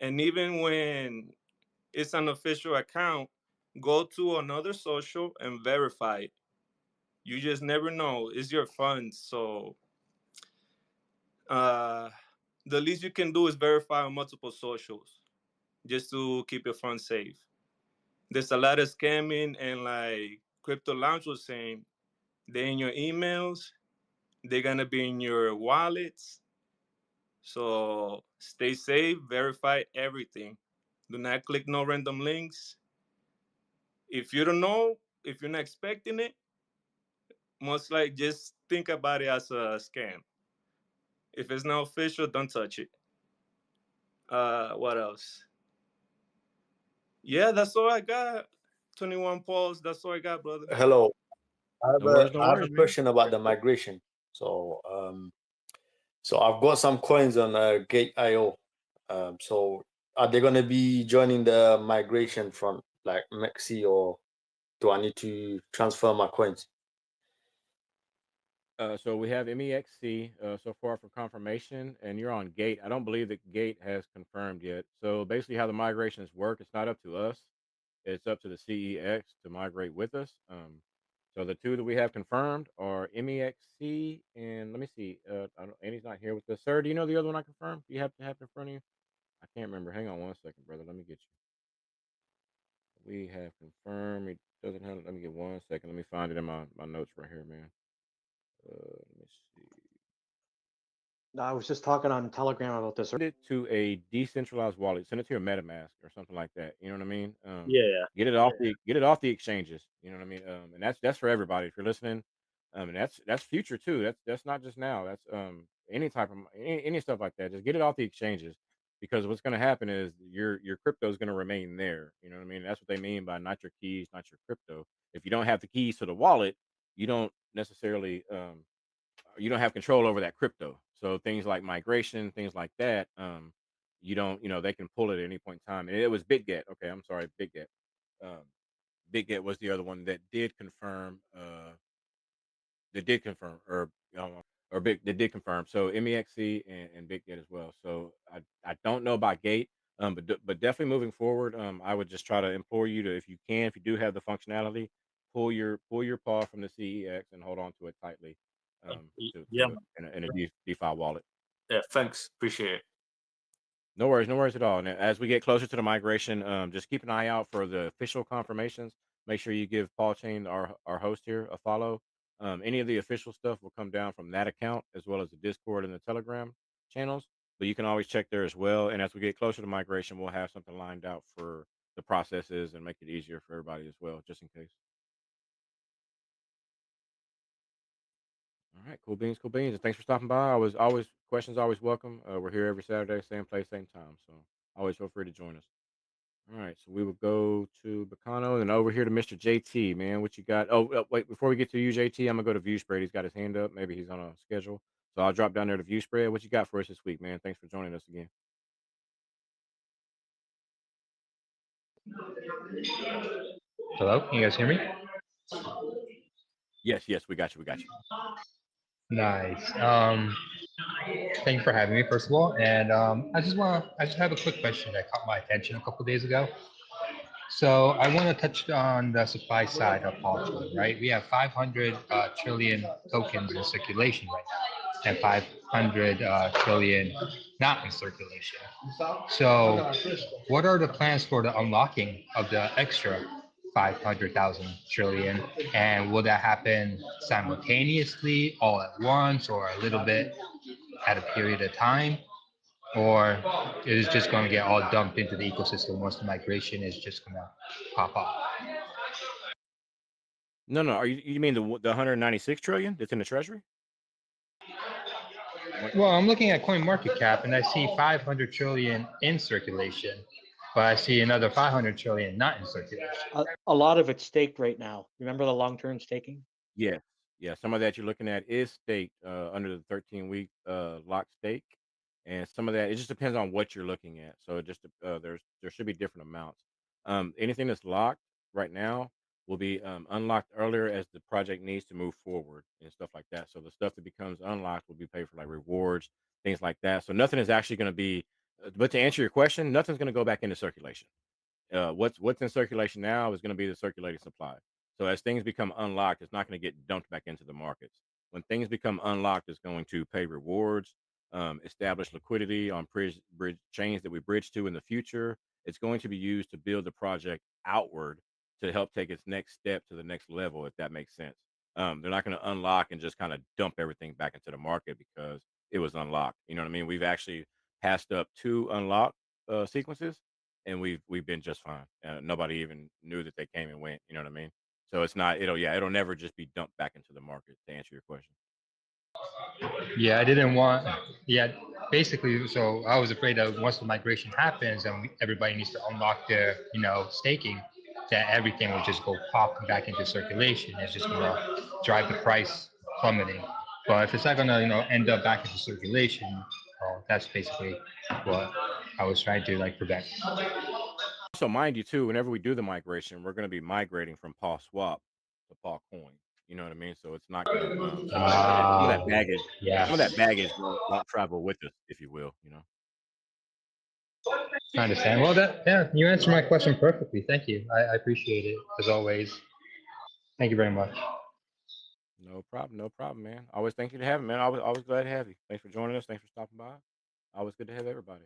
And even when it's an official account, go to another social and verify it. You just never know. It's your funds. So uh, the least you can do is verify on multiple socials just to keep your funds safe. There's a lot of scamming, and like Crypto Lounge was saying, they're in your emails, they're gonna be in your wallets. So stay safe, verify everything. Do not click no random links. If you don't know, if you're not expecting it, most like just think about it as a scam. If it's not official, don't touch it. What else? Yeah, that's all I got. 21 polls, that's all I got, brother. Hello. No worries, no I have a worries, man. question about the migration. So I've got some coins on Gate.io. So are they gonna be joining the migration front like Mexi, or do I need to transfer my coins? So we have MEXC so far for confirmation, and you're on Gate. I don't believe that Gate has confirmed yet. So basically, how the migrations work, it's not up to us. It's up to the CEX to migrate with us. So the two that we have confirmed are MEXC and let me see. Andy's not here with us. Sir, do you know the other one I confirmed? Do you have to have it in front of you? I can't remember. Hang on one second, brother. Let me get you. We have confirmed. It doesn't have. Let me get 1 second. Let me find it in my notes right here, man. Let me see. I was just talking on Telegram about this. Send it to a decentralized wallet. Send it to your MetaMask or something like that. You know what I mean? Yeah. Get it off the exchanges. You know what I mean? And that's for everybody. If you're listening, and that's future too. That's not just now. That's any type of any stuff like that. Just get it off the exchanges because what's going to happen is your crypto is going to remain there. You know what I mean? That's what they mean by not your keys, not your crypto. If you don't have the keys to the wallet, you don't necessarily you don't have control over that crypto. So things like migration, things like that, you don't, they can pull it at any point in time. And it was BitGet. Okay, I'm sorry, BitGet. Um, BitGet was the other one that did confirm. That did confirm, or big that did confirm. So MEXC and BitGet as well. So I don't know about Gate, but definitely moving forward, I would just try to implore you to, if you can, if you do have the functionality, pull your paw from the CEX and hold on to it tightly, Yeah. in a DeFi wallet. Yeah. Thanks. Appreciate it. No worries, no worries at all. And as we get closer to the migration, just keep an eye out for the official confirmations. Make sure you give PAWChain, our host here, a follow. Any of the official stuff will come down from that account, as well as the Discord and the Telegram channels. But you can always check there as well. And as we get closer to migration, we'll have something lined out for the processes and make it easier for everybody as well, just in case. All right, cool beans, cool beans. And thanks for stopping by. I was always questions always welcome. We're here every Saturday, same place, same time. So always feel free to join us. All right, so we will go to Bacano and over here to Mr. JT, man. What you got? Oh, wait, before we get to you, JT, I'm gonna go to View Spread. He's got his hand up. Maybe he's on a schedule. So I'll drop down there to View Spread. What you got for us this week, man? Thanks for joining us again. Hello, can you guys hear me? Yes, yes, we got you. We got you. Nice. Thank you for having me, first of all. And I just have a quick question that caught my attention a couple of days ago. So I want to touch on the supply side of PAWChain, right? We have 500 trillion tokens in circulation right now, and 500 trillion not in circulation. So what are the plans for the unlocking of the extra 500,000 trillion? And will that happen simultaneously, all at once, or a little bit at a period of time? Or is it just going to get all dumped into the ecosystem once the migration is just going to pop up? No, no. You mean the 196 trillion that's in the treasury? Well, I'm looking at CoinMarketCap and I see 500 trillion in circulation, but I see another 500 trillion not in circulation. A lot of it's staked right now. Remember the long-term staking? Yeah, yeah. Some of that you're looking at is staked under the 13-week lock stake, and some of that it just depends on what you're looking at. So it just there should be different amounts. Anything that's locked right now will be unlocked earlier as the project needs to move forward and stuff like that. So the stuff that becomes unlocked will be paid for like rewards, things like that. So nothing is actually going to be. But to answer your question, nothing's going to go back into circulation. What's in circulation now is going to be the circulating supply. So as things become unlocked, it's not going to get dumped back into the markets. When things become unlocked, it's going to pay rewards, establish liquidity on bridge chains that we bridge to in the future. It's going to be used to build the project outward to help take its next step to the next level, if that makes sense. They're not going to unlock and just kind of dump everything back into the market because it was unlocked. You know what I mean? We've actually passed up two unlock sequences and we've been just fine. Nobody even knew that they came and went. You know what I mean? So it's not. It'll never just be dumped back into the market. To answer your question. Yeah, I didn't want. Yeah, basically, so I was afraid that once the migration happens and everybody needs to unlock their, staking, that everything will just go pop back into circulation. It's just gonna drive the price plummeting. But if it's not gonna, end up back into circulation, well, that's basically what I was trying to prevent. Also, mind you, too, whenever we do the migration, we're going to be migrating from PAWSwap to PAWCoin. You know what I mean? So it's not going to some of that baggage, Yeah, some of that baggage won't travel with us, if you will. I understand. Well, yeah, you answered my question perfectly. Thank you. I appreciate it as always. Thank you very much. No problem, man. Always thank you to have me, man. Always glad to have you. Thanks for joining us. Thanks for stopping by. Always good to have everybody.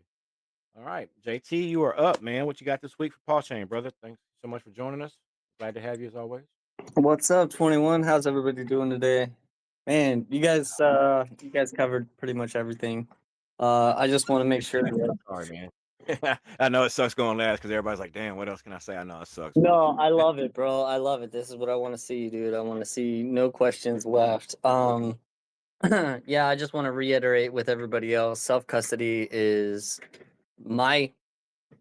All right, JT, you are up, man. What you got this week for PAWChain, brother? Thanks so much for joining us. Glad to have you as always. What's up, 21? How's everybody doing today? Man, you guys covered pretty much everything. I just want to make sure that Sorry, man. I know it sucks going last because everybody's like, "Damn, what else can I say?" I know it sucks, bro. no, I love it, bro. I love it. This is what I want to see, dude. I want to see no questions left. Yeah, I just want to reiterate with everybody else, self-custody is my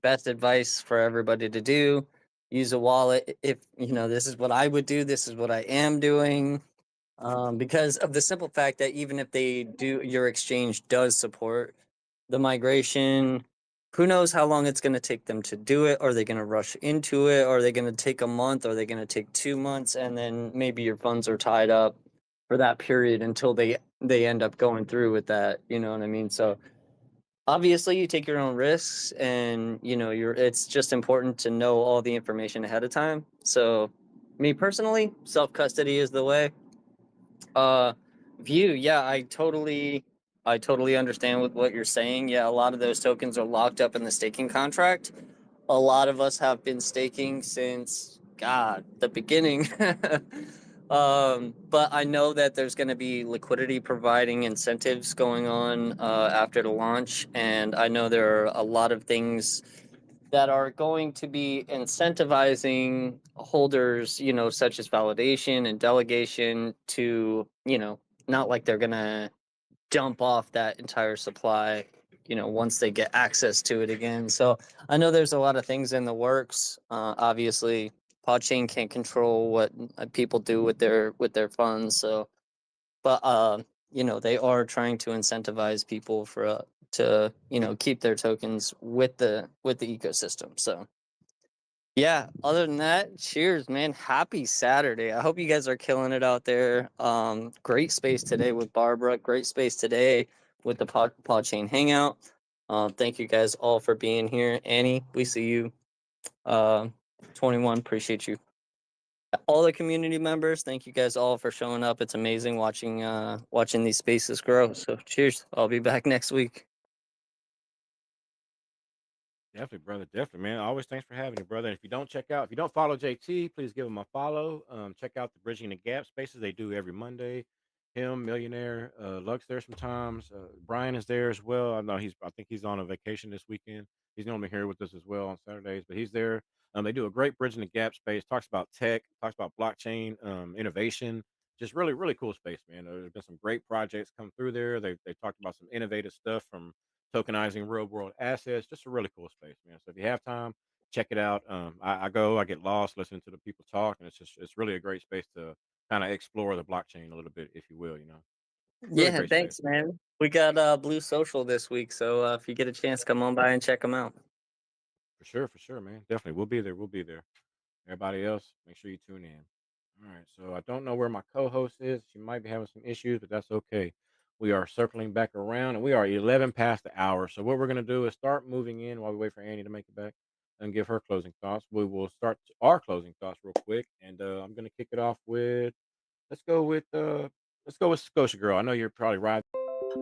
best advice for everybody to do. Use a wallet. If this is what I would do, this is what I am doing. Because of the simple fact that even if they do, your exchange does support the migration, who knows how long it's going to take them to do it? Are they going to rush into it? Are they going to take a month? Are they going to take 2 months? And then maybe your funds are tied up for that period until they end up going through with that. You know what I mean? So obviously you take your own risks, and it's just important to know all the information ahead of time. So me personally, self-custody is the way. View, yeah, I totally understand with what you're saying. Yeah, a lot of those tokens are locked up in the staking contract. A lot of us have been staking since the beginning. But I know that there's going to be liquidity providing incentives going on after the launch, and I know there are a lot of things that are going to be incentivizing holders, such as validation and delegation to, not like they're going to dump off that entire supply, once they get access to it again. So I know there's a lot of things in the works. Obviously, PodChain can't control what people do with their funds. So, but they are trying to incentivize people to keep their tokens with the ecosystem. So yeah, other than that, cheers, man. Happy Saturday. I hope you guys are killing it out there. Great space today with Barbara. Great space today with the PodChain Hangout. Thank you guys all for being here. Annie, we see you. 21, appreciate you. All the community members, thank you guys all for showing up. It's amazing watching these spaces grow. So cheers. I'll be back next week. Definitely, brother. Definitely, man. Always thanks for having me, brother. And if you don't follow JT, please give him a follow. Check out the Bridging the Gap spaces they do every Monday. Him, Millionaire, Lux there sometimes. Brian is there as well. I think he's on a vacation this weekend. He's normally here with us as well on Saturdays, but he's there. They do a great Bridging the Gap space. Talks about tech, talks about blockchain, innovation. Just really, really cool space, man. There's been some great projects come through there. They talked about some innovative stuff from tokenizing real world assets. Just a really cool space, man. So if you have time, check it out. I get lost listening to the people talk, and it's really a great space to kind of explore the blockchain a little bit, if you will. Really Yeah, great space. thanks, man. We got Blue Social this week, so if you get a chance, come on by and check them out. For sure, man. Definitely, we'll be there. We'll be there. Everybody else, make sure you tune in. All right. So I don't know where my co-host is. She might be having some issues, but that's okay. We are circling back around, and we are 11 past the hour. So what we're gonna do is start moving in while we wait for Annie to make it back and give her closing thoughts. We will start our closing thoughts real quick, and I'm gonna kick it off with let's go with uh let's go with Scotia Girl. I know you're probably right.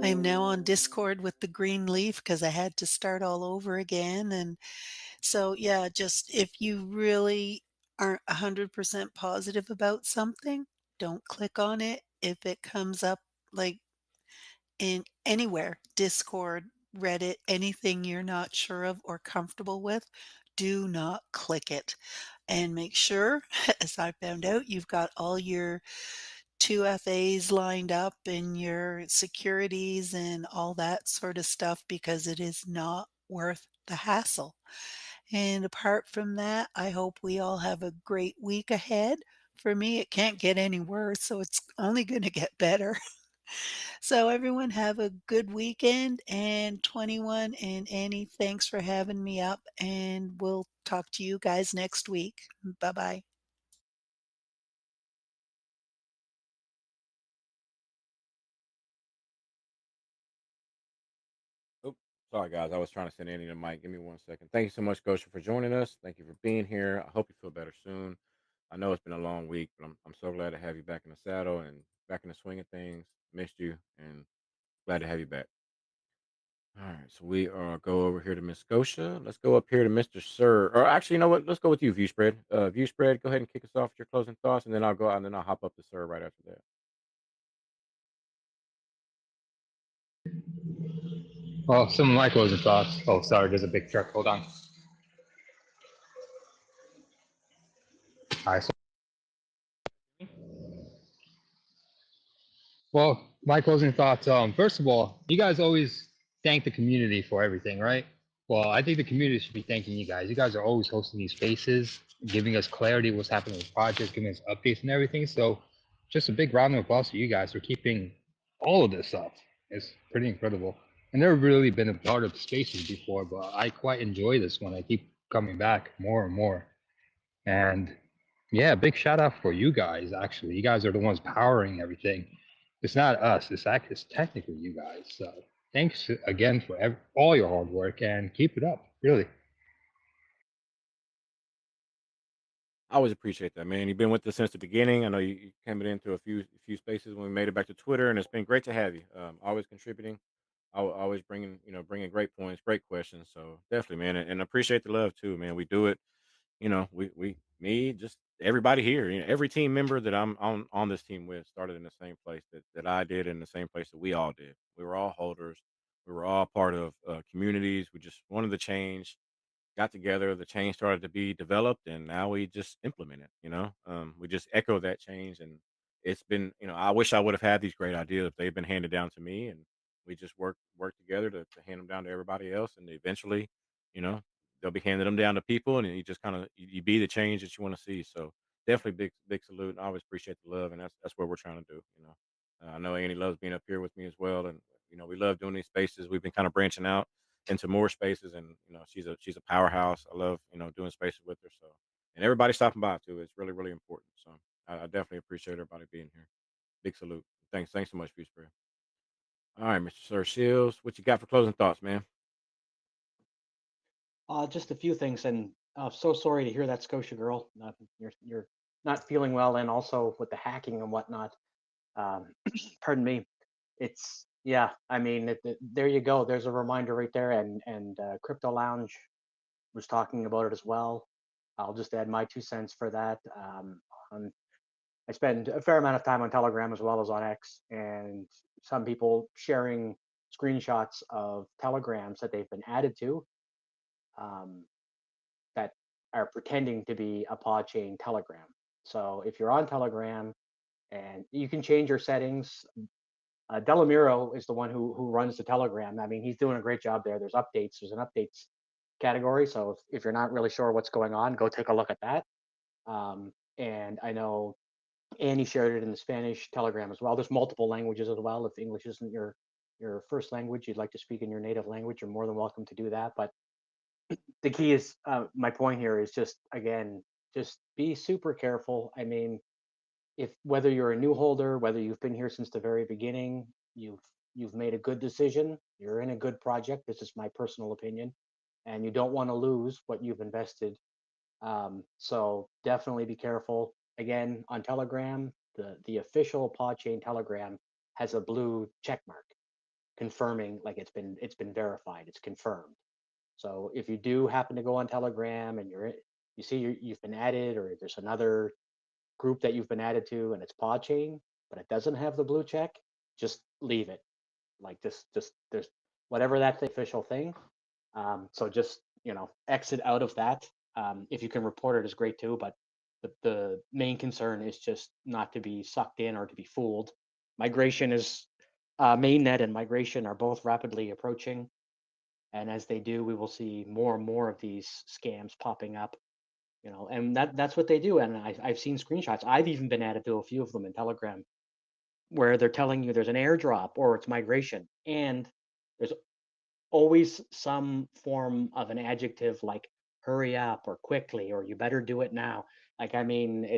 I am now on Discord with the green leaf because I had to start all over again. And so, yeah, just if you really aren't 100% positive about something, don't click on it. If it comes up like in anywhere, Discord, Reddit, anything you're not sure of or comfortable with, do not click it. And make sure, as I found out, you've got all your 2FAs lined up and your securities and all that sort of stuff because it is not worth the hassle. And apart from that, I hope we all have a great week ahead. For me, it can't get any worse, so it's only going to get better. So, everyone, have a good weekend. And 21 and Annie, thanks for having me up. And we'll talk to you guys next week. Bye bye. Oops, sorry guys, I was trying to send Annie the mic. Give me 1 second. Thank you so much, Scotia, for joining us. Thank you for being here. I hope you feel better soon. I know it's been a long week, but I'm so glad to have you back in the saddle and back in the swing of things. Missed you and glad to have you back. All right, so we go over here to Miss Scotia. Let's go up here to Mr. Sir. Or actually, you know what? Let's go with you, View Spread. View Spread, go ahead and kick us off with your closing thoughts, and then I'll go out and then I'll hop up to Sir right after that. Well, some of my closing thoughts. Oh, sorry, there's a big truck. Hold on. All right. Well, my closing thoughts. First of all, you guys always thank the community for everything, right? Well, I think the community should be thanking you guys. You guys are always hosting these spaces, giving us clarity what's happening with projects, giving us updates and everything. So, just a big round of applause to you guys for keeping all of this up. It's pretty incredible. And never really been a part of spaces before, but I quite enjoy this one. I keep coming back more and more. And yeah, big shout out for you guys. Actually, you guys are the ones powering everything. It's not us. It's technically you guys. So thanks again for all your hard work and keep it up. Really. I always appreciate that, man. You've been with us since the beginning. I know you came into a few spaces when we made it back to Twitter, and it's been great to have you. Always contributing, always bringing great points, great questions. So definitely, man, and appreciate the love too, man. We do it. Me, just everybody here. Every team member that I'm on this team with started in the same place that I did, in the same place that we all did. We were all holders. We were all part of communities. We just wanted to change, got together, the change started to be developed, and now we just implement it. We just echo that change, and it's been, I wish I would have had these great ideas if they've been handed down to me, and we just work together to hand them down to everybody else, and eventually, you know, they'll be handing them down to people, and you just kind of you be the change that you want to see. So definitely big salute. I always appreciate the love, and that's what we're trying to do. I know Annie loves being up here with me as well, and we love doing these spaces. We've been kind of branching out into more spaces, and she's a powerhouse. I love doing spaces with her. So, and everybody stopping by too. It's really really important. So I definitely appreciate everybody being here. Big salute. Thanks so much, Peace Prayer. All right, Mr. Sir Shields, what you got for closing thoughts, man? Just a few things, and so sorry to hear that, Scotia Girl. You're not feeling well, and also with the hacking and whatnot. Pardon me. It's yeah. I mean, there you go. There's a reminder right there, and Crypto Lounge. was talking about it as well. I'll just add my 2 cents for that. I spend a fair amount of time on Telegram as well as on X, and some people sharing screenshots of telegrams that they've been added to, um, that are pretending to be a PAWChain telegram. So if you're on Telegram, and you can change your settings. Delamiro is the one who runs the Telegram. I mean, he's doing a great job there. There's updates. There's an updates category. So if you're not really sure what's going on, go take a look at that. And I know Annie shared it in the Spanish Telegram as well. There's multiple languages as well. If English isn't your first language, you'd like to speak in your native language, you're more than welcome to do that. But the key is, my point here is just, again, just be super careful. I mean, if whether you're a new holder, whether you've been here since the very beginning, you've made a good decision. You're in a good project. This is my personal opinion, and you don't want to lose what you've invested. So definitely be careful. Again, on Telegram, the official PawChain Telegram has a blue check mark confirming, like it's been verified, it's confirmed. So if you do happen to go on Telegram and you see you've been added, or there's another group that you've been added to and it's PawChain, but it doesn't have the blue check, just leave it. Like just there's whatever that's the official thing. So just exit out of that. If you can report it is great too, but the main concern is just not to be sucked in or to be fooled. Migration is mainnet and migration are both rapidly approaching, and as they do, we will see more and more of these scams popping up. And that's what they do. And I've seen screenshots. I've even been added to a few of them in Telegram where they're telling you there's an airdrop or it's migration, and there's always some form of an adjective like hurry up or quickly or you better do it now. Like, I mean,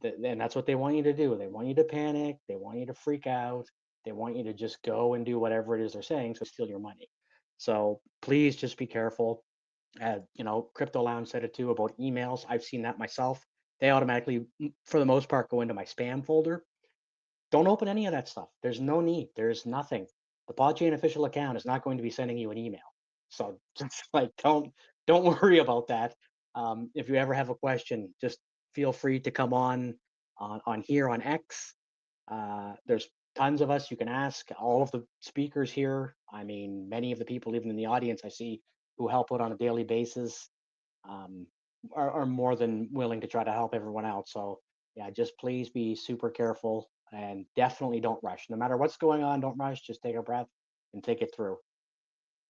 and that's what they want you to do. They want you to panic. They want you to freak out. They want you to just go and do whatever it is they're saying, so steal your money. So please just be careful. Crypto Lounge said it too about emails. I've seen that myself. They automatically, for the most part, go into my spam folder. Don't open any of that stuff. There's no need. There's nothing. The PodChain official account is not going to be sending you an email. So just like don't worry about that. If you ever have a question, just feel free to come on here on X. There's tons of us you can ask. All of the speakers here. I mean, many of the people even in the audience I see who help out on a daily basis, um, are more than willing to try to help everyone out. So yeah, just please be super careful and definitely don't rush. No matter what's going on, don't rush. Just take a breath and think it through.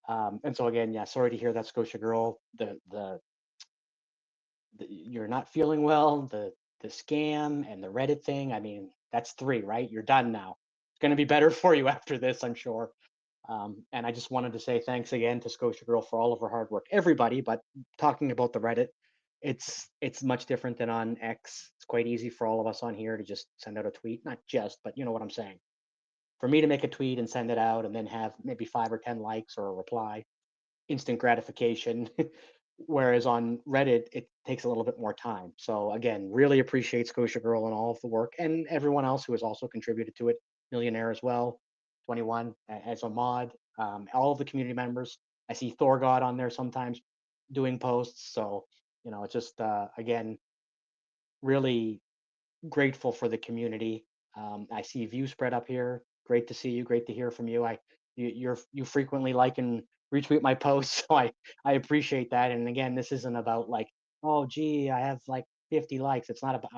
And so again, yeah, sorry to hear that, Scotia Girl. You're not feeling well. The scam and the Reddit thing. I mean, that's 3, right? You're done now. It's going to be better for you after this, I'm sure. And I just wanted to say thanks again to Scotia Girl for all of her hard work. Everybody, but talking about the Reddit, it's much different than on X. It's quite easy for all of us on here to just send out a tweet. Not just, but you know what I'm saying. For me to make a tweet and send it out and then have maybe 5 or 10 likes or a reply, instant gratification. Whereas on Reddit, it takes a little bit more time. So again, really appreciate Scotia Girl and all of the work, and everyone else who has also contributed to it. Millionaire as well, 21 as a mod. All of the community members. I see Thor God on there sometimes doing posts. So it's just again, really grateful for the community. I see View Spread up here. Great to see you. Great to hear from you. You frequently like and retweet my posts, so I appreciate that. And again, this isn't about like, oh gee, I have like 50 likes. It's not about.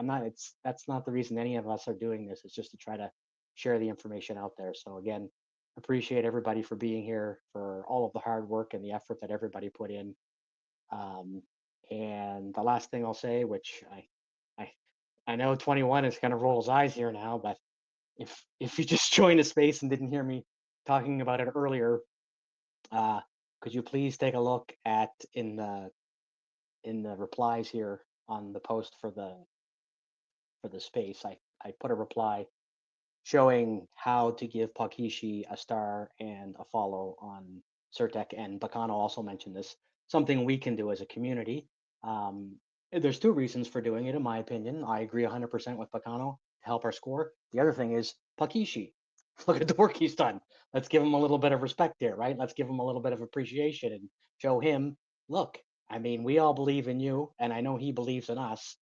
That's not the reason any of us are doing this. It's just to try to share the information out there. So again, appreciate everybody for being here, for all of the hard work and the effort that everybody put in. And the last thing I'll say, which I I know 21 is going to roll his eyes here now, but if you just joined a space and didn't hear me talking about it earlier, could you please take a look at in the replies here on the post for the space? I put a reply showing how to give Pakishi a star and a follow on Certec, and Bacano also mentioned this, something we can do as a community. There's 2 reasons for doing it, in my opinion. I agree 100% with Bacano to help our score. The other thing is Pakishi. Look at the work he's done. Let's give him a little bit of respect there, right? Let's give him a little bit of appreciation and show him, look, I mean, we all believe in you, and I know he believes in us.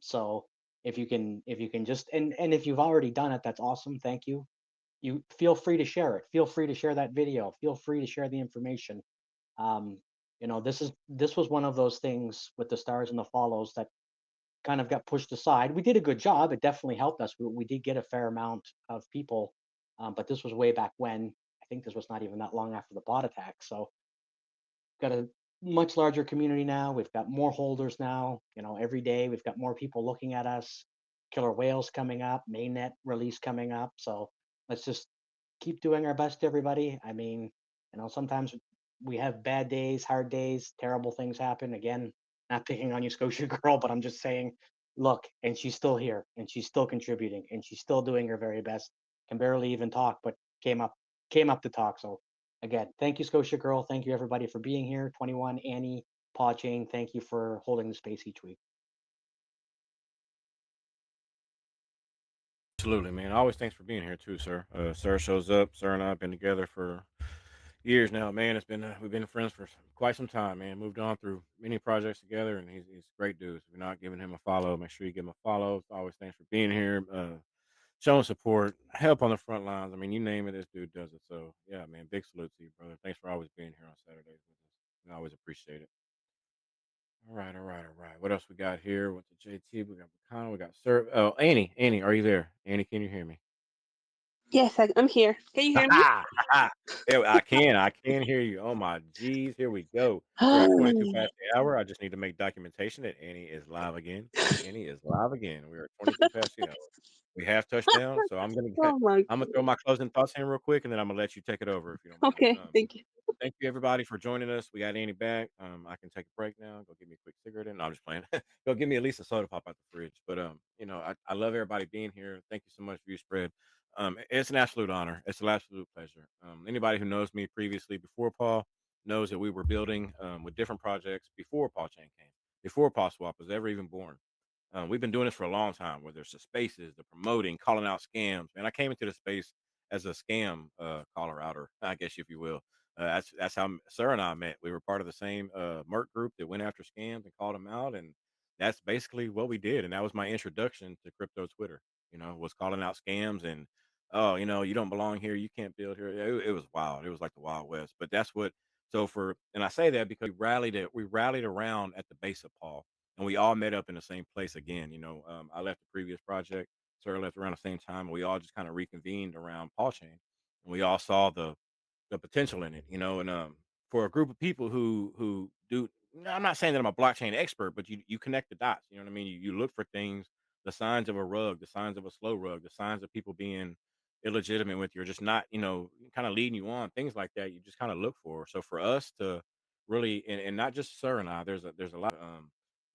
So if you can just and if you've already done it, that's awesome. Thank you. You feel free to share it. Feel free to share that video. Feel free to share the information. Um, this was one of those things with the stars and the follows that kind of got pushed aside. We did a good job. It definitely helped us. We did get a fair amount of people, but this was way back when. I think this was not even that long after the bot attack. So got a much larger community now. We've got more holders now. Every day we've got more people looking at us. Killer whales coming up, mainnet release coming up. So let's just keep doing our best, everybody. I mean, sometimes we have bad days, hard days, terrible things happen. Again, not picking on you, Scotia Girl, but I'm just saying, look, and she's still here, and she's still contributing, and she's still doing her very best. Can barely even talk, but came up to talk. So again, thank you, Scotia Girl. Thank you, everybody, for being here. 21, Annie, PAWChain, thank you for holding the space each week. Absolutely, man. Always thanks for being here too, sir. Sir shows up. Sir and I have been together for years now, man. It's been we've been friends for quite some time, man. Moved on through many projects together, and he's a great dude. So if you're not giving him a follow, make sure you give him a follow. Always thanks for being here, showing support, help on the front lines. I mean, you name it, this dude does it. So yeah, man. Big salute to you, brother. Thanks for always being here on Saturdays with us. I always appreciate it. All right, all right, all right. What else we got here? With the JT, we got McConnell, we got Sir. Oh, Annie, are you there? Annie, can you hear me? Yes, I'm here. Can you hear me? Yeah, I can hear you. Oh my geez, here we go. We're at 22 past the hour. I just need to make documentation that Annie is live again. Annie is live again. We are at 22 past the hour. We have touchdown, so Oh my I'm gonna throw my closing thoughts in real quick, and then I'm gonna let you take it over if you don't mind. Okay, thank you. Thank you everybody for joining us. We got Annie back. I can take a break now. Go get me a quick cigarette. No, I'm just playing. Go give me at least a soda pop out the fridge. But I love everybody being here. Thank you so much for your spread. It's an absolute honor. It's an absolute pleasure. Anybody who knows me previously before Paul knows that we were building with different projects before PAWChain came, before Paw Swap was ever even born. We've been doing this for a long time, where there's the spaces, the promoting, calling out scams. Man, I came into the space as a scam caller outer, I guess if you will. That's how Sarah and I met. We were part of the same Merc group that went after scams and called them out, and that's basically what we did. And that was my introduction to crypto Twitter. Was calling out scams and oh, you don't belong here, you can't build here. It was wild. It was like the Wild West. But that's what. So and I say that because we rallied around at the base of Paul, and we all met up in the same place again. I left the previous project, Sarah left around the same time, and we all just kind of reconvened around PAWChain, and we all saw the potential in it, and for a group of people who do. I'm not saying that I'm a blockchain expert, but you connect the dots. You know what I mean? You look for things, the signs of a rug, the signs of a slow rug, the signs of people being illegitimate with you, or just not, kind of leading you on, things like that. You just kind of look for. So for us to really, and not just Sir and I, there's a lot of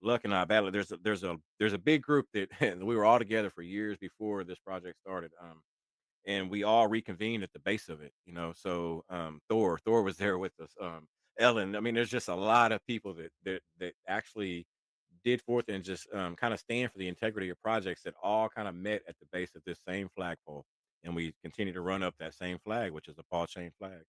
luck and I battle. There's a big group that we were all together for years before this project started. And we all reconvened at the base of it, So Thor was there with us. Ellen. I mean, there's just a lot of people that actually did forth and just kind of stand for the integrity of projects that all kind of met at the base of this same flagpole, and we continue to run up that same flag, which is the Paul Chain flag.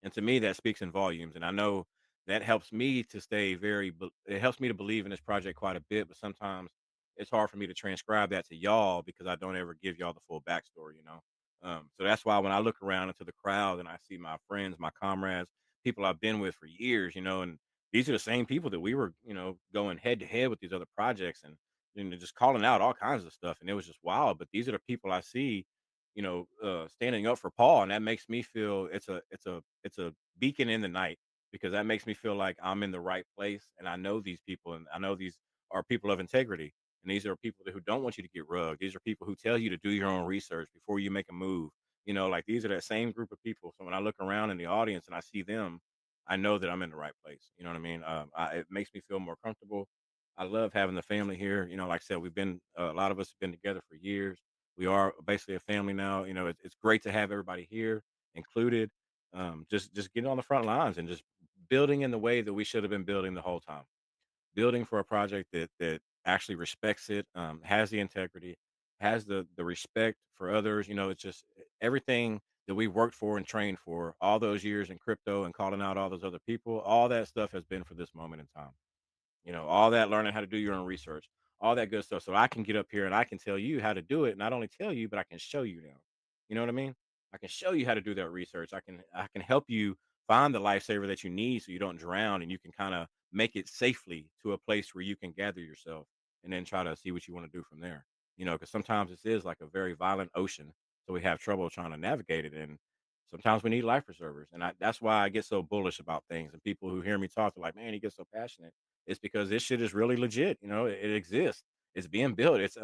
And to me, that speaks in volumes. And I know that helps me to stay it helps me to believe in this project quite a bit, but sometimes it's hard for me to transcribe that to y'all because I don't ever give y'all the full backstory. So that's why when I look around into the crowd and I see my friends, my comrades, people I've been with for years, and these are the same people that we were, going head to head with these other projects and just calling out all kinds of stuff. And it was just wild. But these are the people I see, standing up for Paul, and that makes me feel it's a beacon in the night because that makes me feel like I'm in the right place, and I know these people, and I know these are people of integrity, and these are people who don't want you to get rugged. These are people who tell you to do your own research before you make a move. Like these are that same group of people. So when I look around in the audience and I see them, I know that I'm in the right place. You know what I mean? It makes me feel more comfortable. I love having the family here. Like I said, we've been a lot of us have been together for years. We are basically a family now. It's great to have everybody here included. Just getting on the front lines and just building in the way that we should have been building the whole time, building for a project that actually respects it, has the integrity, has the respect for others. It's just everything that we worked for and trained for all those years in crypto and calling out all those other people, all that stuff has been for this moment in time. All that learning how to do your own research, all that good stuff. So I can get up here and I can tell you how to do it. Not only tell you, but I can show you now. You know what I mean? I can show you how to do that research. I can help you find the lifesaver that you need so you don't drown and you can kind of make it safely to a place where you can gather yourself and then try to see what you want to do from there. Because sometimes this is like a very violent ocean. So we have trouble trying to navigate it. And sometimes we need life preservers. And that's why I get so bullish about things. And people who hear me talk, they're like, man, he gets so passionate. It's because this shit is really legit. It exists. It's being built. It's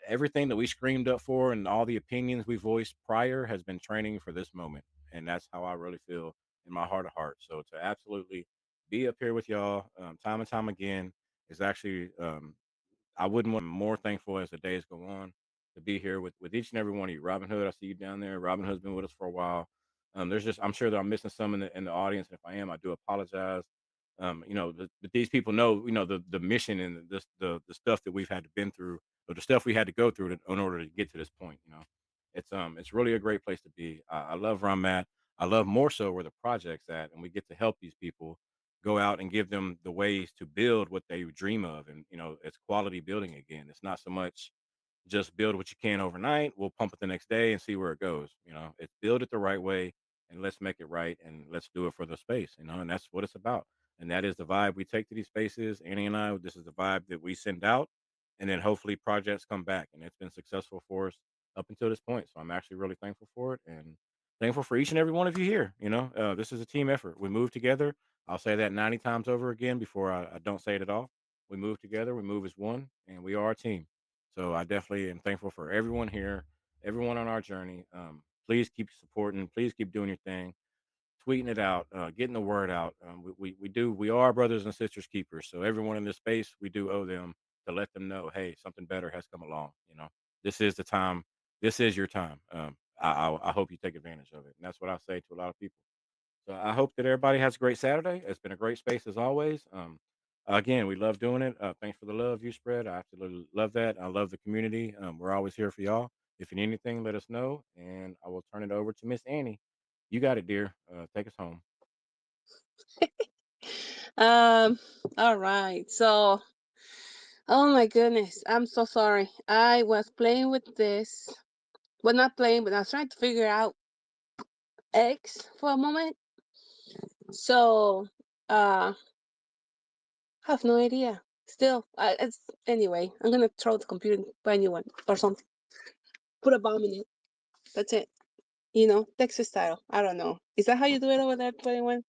everything that we screamed up for and all the opinions we voiced prior has been training for this moment. And that's how I really feel in my heart of hearts. So to absolutely be up here with y'all time and time again is actually I wouldn't want more thankful as the days go on to be here with each and every one of you. Robin Hood, I see you down there. Robin Hood's been with us for a while. There's just I'm sure that I'm missing some in the audience. And if I am, I do apologize. But these people know, the mission and the stuff that we've had to been through, or the stuff we had to go through in order to get to this point. It's really a great place to be. I love where I'm at. I love more so where the project's at, and we get to help these people go out and give them the ways to build what they dream of. And it's quality building again. It's not so much just build what you can overnight. We'll pump it the next day and see where it goes. It's build it the right way and let's make it right and let's do it for the space, and that's what it's about. And that is the vibe we take to these spaces. Annie and I, this is the vibe that we send out. And then hopefully projects come back. And it's been successful for us up until this point. So I'm actually really thankful for it and thankful for each and every one of you here. This is a team effort. We move together. I'll say that 90 times over again before I don't say it at all. We move together, we move as one, and we are a team. So I definitely am thankful for everyone here, everyone on our journey. Please keep supporting. Please keep doing your thing, tweeting it out, getting the word out. We are brothers and sisters keepers. So everyone in this space, we do owe them to let them know, hey, something better has come along. This is the time. This is your time. I hope you take advantage of it, and that's what I say to a lot of people. So I hope that everybody has a great Saturday. It's been a great space as always. Again, we love doing it. Thanks for the love you spread. I absolutely love that. I love the community. We're always here for y'all. If you need anything, let us know, and I will turn it over to Miss Annie. You got it, dear. Take us home. Um, all right. So, oh my goodness, I'm so sorry. I was playing with this. Well, not playing, but I was trying to figure out X for a moment. So, I have no idea. Still, it's anyway. I'm gonna throw the computer, buy a new one or something. Put a bomb in it. That's it. Texas style. I don't know. Is that how you do it over there, 21?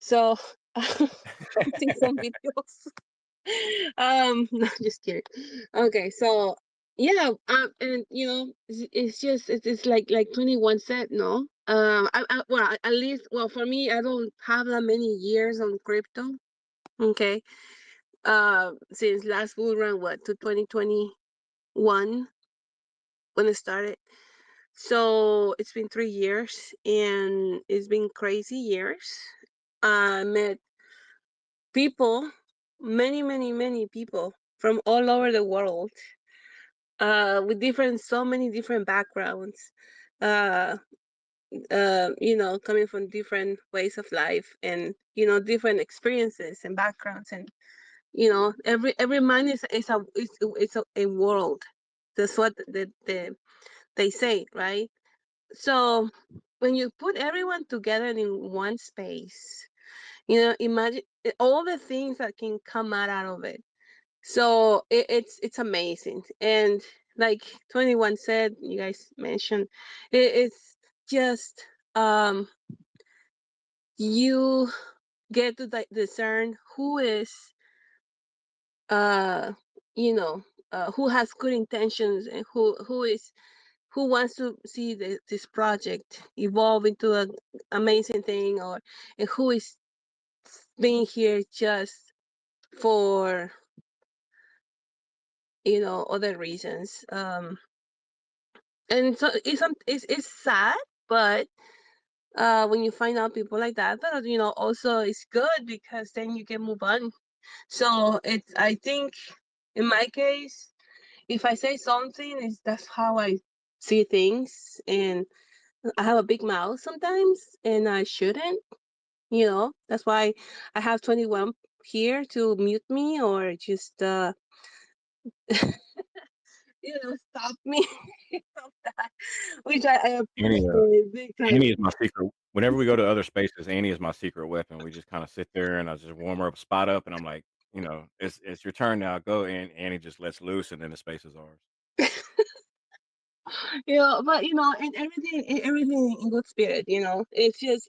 So, I've seen some videos. No, just kidding. Okay, so yeah, and it's like 21 said, no. Well, at least, well, for me, I don't have that many years on crypto. Okay, since last bull run, to 2021 when it started. So it's been 3 years, and it's been crazy years. I met people, many, many, many people from all over the world, with so many different backgrounds, uh, coming from different ways of life, and different experiences and backgrounds, and every man is a world. That's what they say, right? So when you put everyone together in one space, imagine all the things that can come out of it. So it's amazing. And like 21 said, you guys mentioned, it's just you get to discern who is uh who has good intentions, and who wants to see this project evolve into an amazing thing, and who is being here just for other reasons. And so it's sad, but when you find out people like that, but also it's good, because then you can move on. So I think in my case, if I say something, that's how I see things. And I have a big mouth sometimes, and I shouldn't. That's why I have 21 here to mute me or just stop me from that, which I Annie, appreciate big time. Annie is my secret. Whenever we go to other spaces, Annie is my secret weapon. We just kind of sit there and I just warm her up, spot up, and I'm like, it's your turn now. Go, and Annie just lets loose, and then the space is ours. But and everything in good spirit. It's just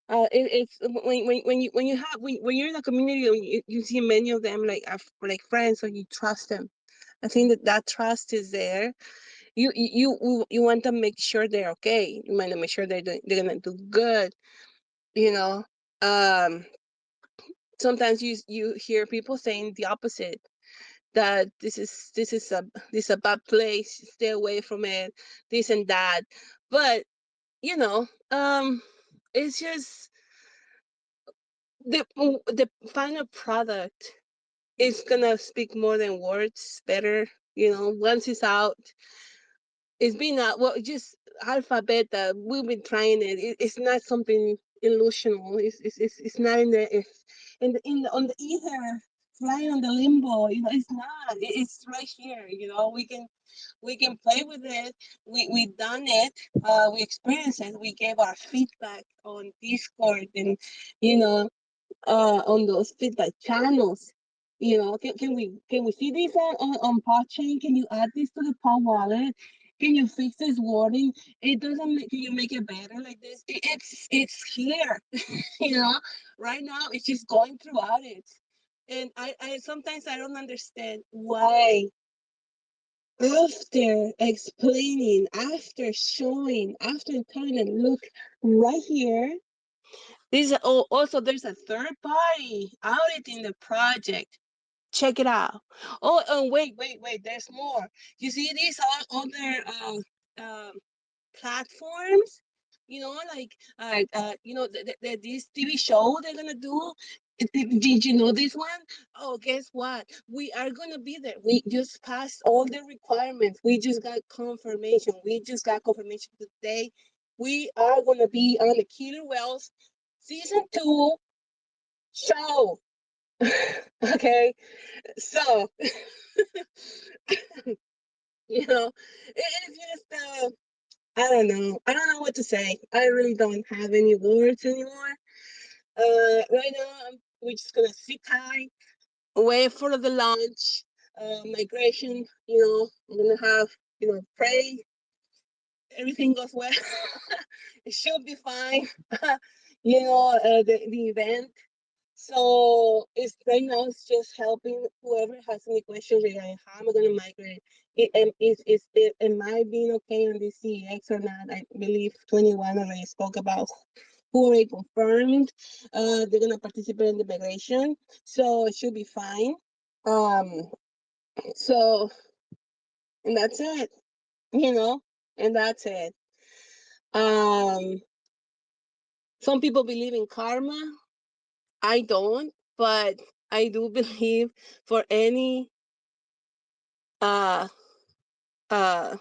it's when you're in a community, and you see many of them like friends, or you trust them. I think that trust is there. You want to make sure they're okay. You want to make sure they're gonna do good. You know. Um. Sometimes you hear people saying the opposite, that this is a bad place, stay away from it, this and that. But it's just the final product is gonna speak more than words better. Once it's out, it's been out. Well, just alphabet that we've been trying it. It's not something illusional. It's not on the ether, flying on the limbo. It's not. It's right here. We can play with it. We done it. We experienced it. We gave our feedback on Discord, and you know on those feedback channels. Can we see this on PAWChain? Can you add this to the Paw wallet? Can you fix this wording? It doesn't make. Can you make it better like this? It's here. you know right now it's just going throughout it. And I sometimes I don't understand why, after explaining, after showing, after telling them, look right here. Also, there's a third party auditing the project. Check it out. Oh, wait. There's more. You see these other platforms? This TV show they're gonna do. Did you know this one? Oh, guess what? We are gonna be there. We just passed all the requirements. We just got confirmation. Today. We are gonna be on the Killer Wells season 2 show. Okay, so it's just I don't know what to say. I really don't have any words anymore. Right now we're just gonna sit tight, wait for the launch, migration. I'm gonna have pray everything goes well. It should be fine. The event. So it's right now. It's just helping whoever has any questions regarding how am I going to migrate. Am I being okay on this CX or not? I believe 21 already spoke about who already confirmed. They're going to participate in the migration, so it should be fine. So and that's it. And that's it. Some people believe in karma. I don't, but I do believe for any uh uh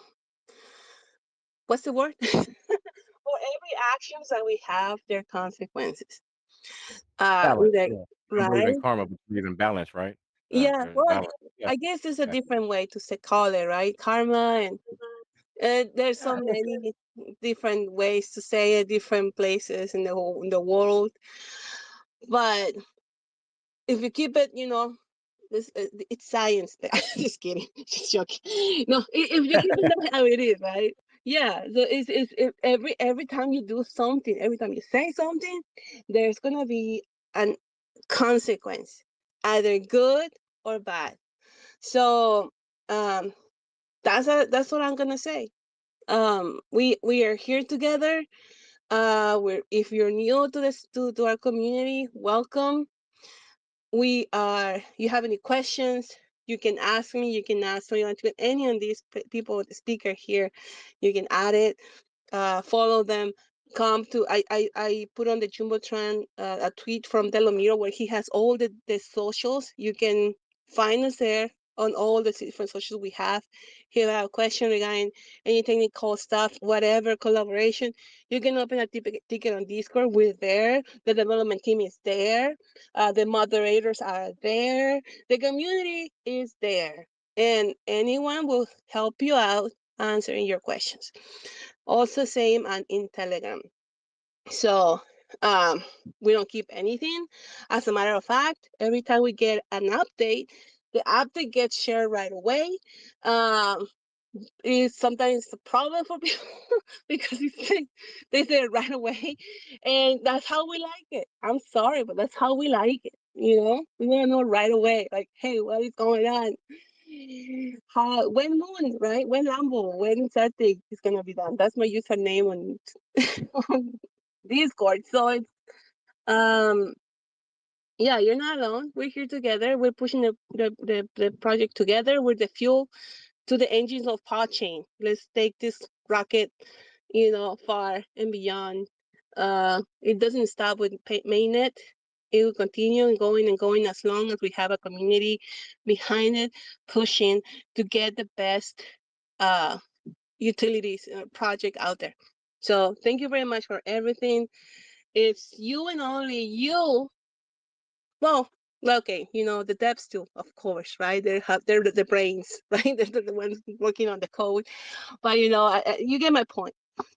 what's the word? For every actions that we have, there are consequences. Balance. Like, Yeah. I don't believe right? in karma, but believe in balance, right? Yeah. Well, Balance. Yeah. I guess there's a Yeah. different way to say call it, right? Karma, and there's so many different ways to say it, different places in the world. But if you keep it, it's science. Just kidding, just joking. No, if you keep it how it is, right? Yeah. So every time you do something, every time you say something, there's gonna be an consequence, either good or bad. So um, that's what I'm gonna say. We are here together. If you're new to this to our community, welcome. You have any questions, you can ask me. You can ask any of these people, the speaker here. You can add it, follow them. Come to I put on the Jumbotron a tweet from Delomiro where he has all the socials. You can find us there on all the different socials we have. If you have a question regarding any technical stuff, whatever, collaboration, you can open a ticket on Discord. We're there. The development team is there. The moderators are there. The community is there. And anyone will help you out answering your questions. Also, same on in Telegram. So we don't keep anything. As a matter of fact, every time we get an update, the update gets shared right away. Is sometimes a problem for people because they say it right away, and that's how we like it. I'm sorry, but that's how we like it. You know, we want to know right away, like, hey, what is going on? How when Moon, right? When Lambo, when Celtic is gonna be done? That's my username on, on Discord. So it's yeah, you're not alone. We're here together. We're pushing the project together. We're the fuel to the engines of PAWChain. Let's take this rocket, far and beyond. It doesn't stop with mainnet. It will continue and going as long as we have a community behind it, pushing to get the best utilities project out there. So thank you very much for everything. It's you and only you. Well, okay, the devs too, of course, right? They're the brains, right? They're the ones working on the code. But you get my point.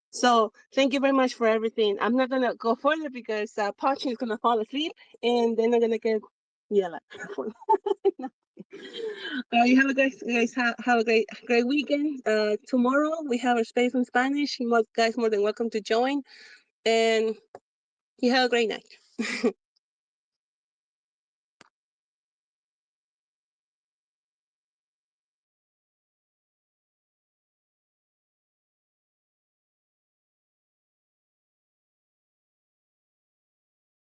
So thank you very much for everything. I'm not gonna go further because PAWChain is gonna fall asleep, and then I'm gonna get yelled at. You have a guys have a great weekend. Tomorrow we have a space in Spanish. You guys more than welcome to join, and you have a great night.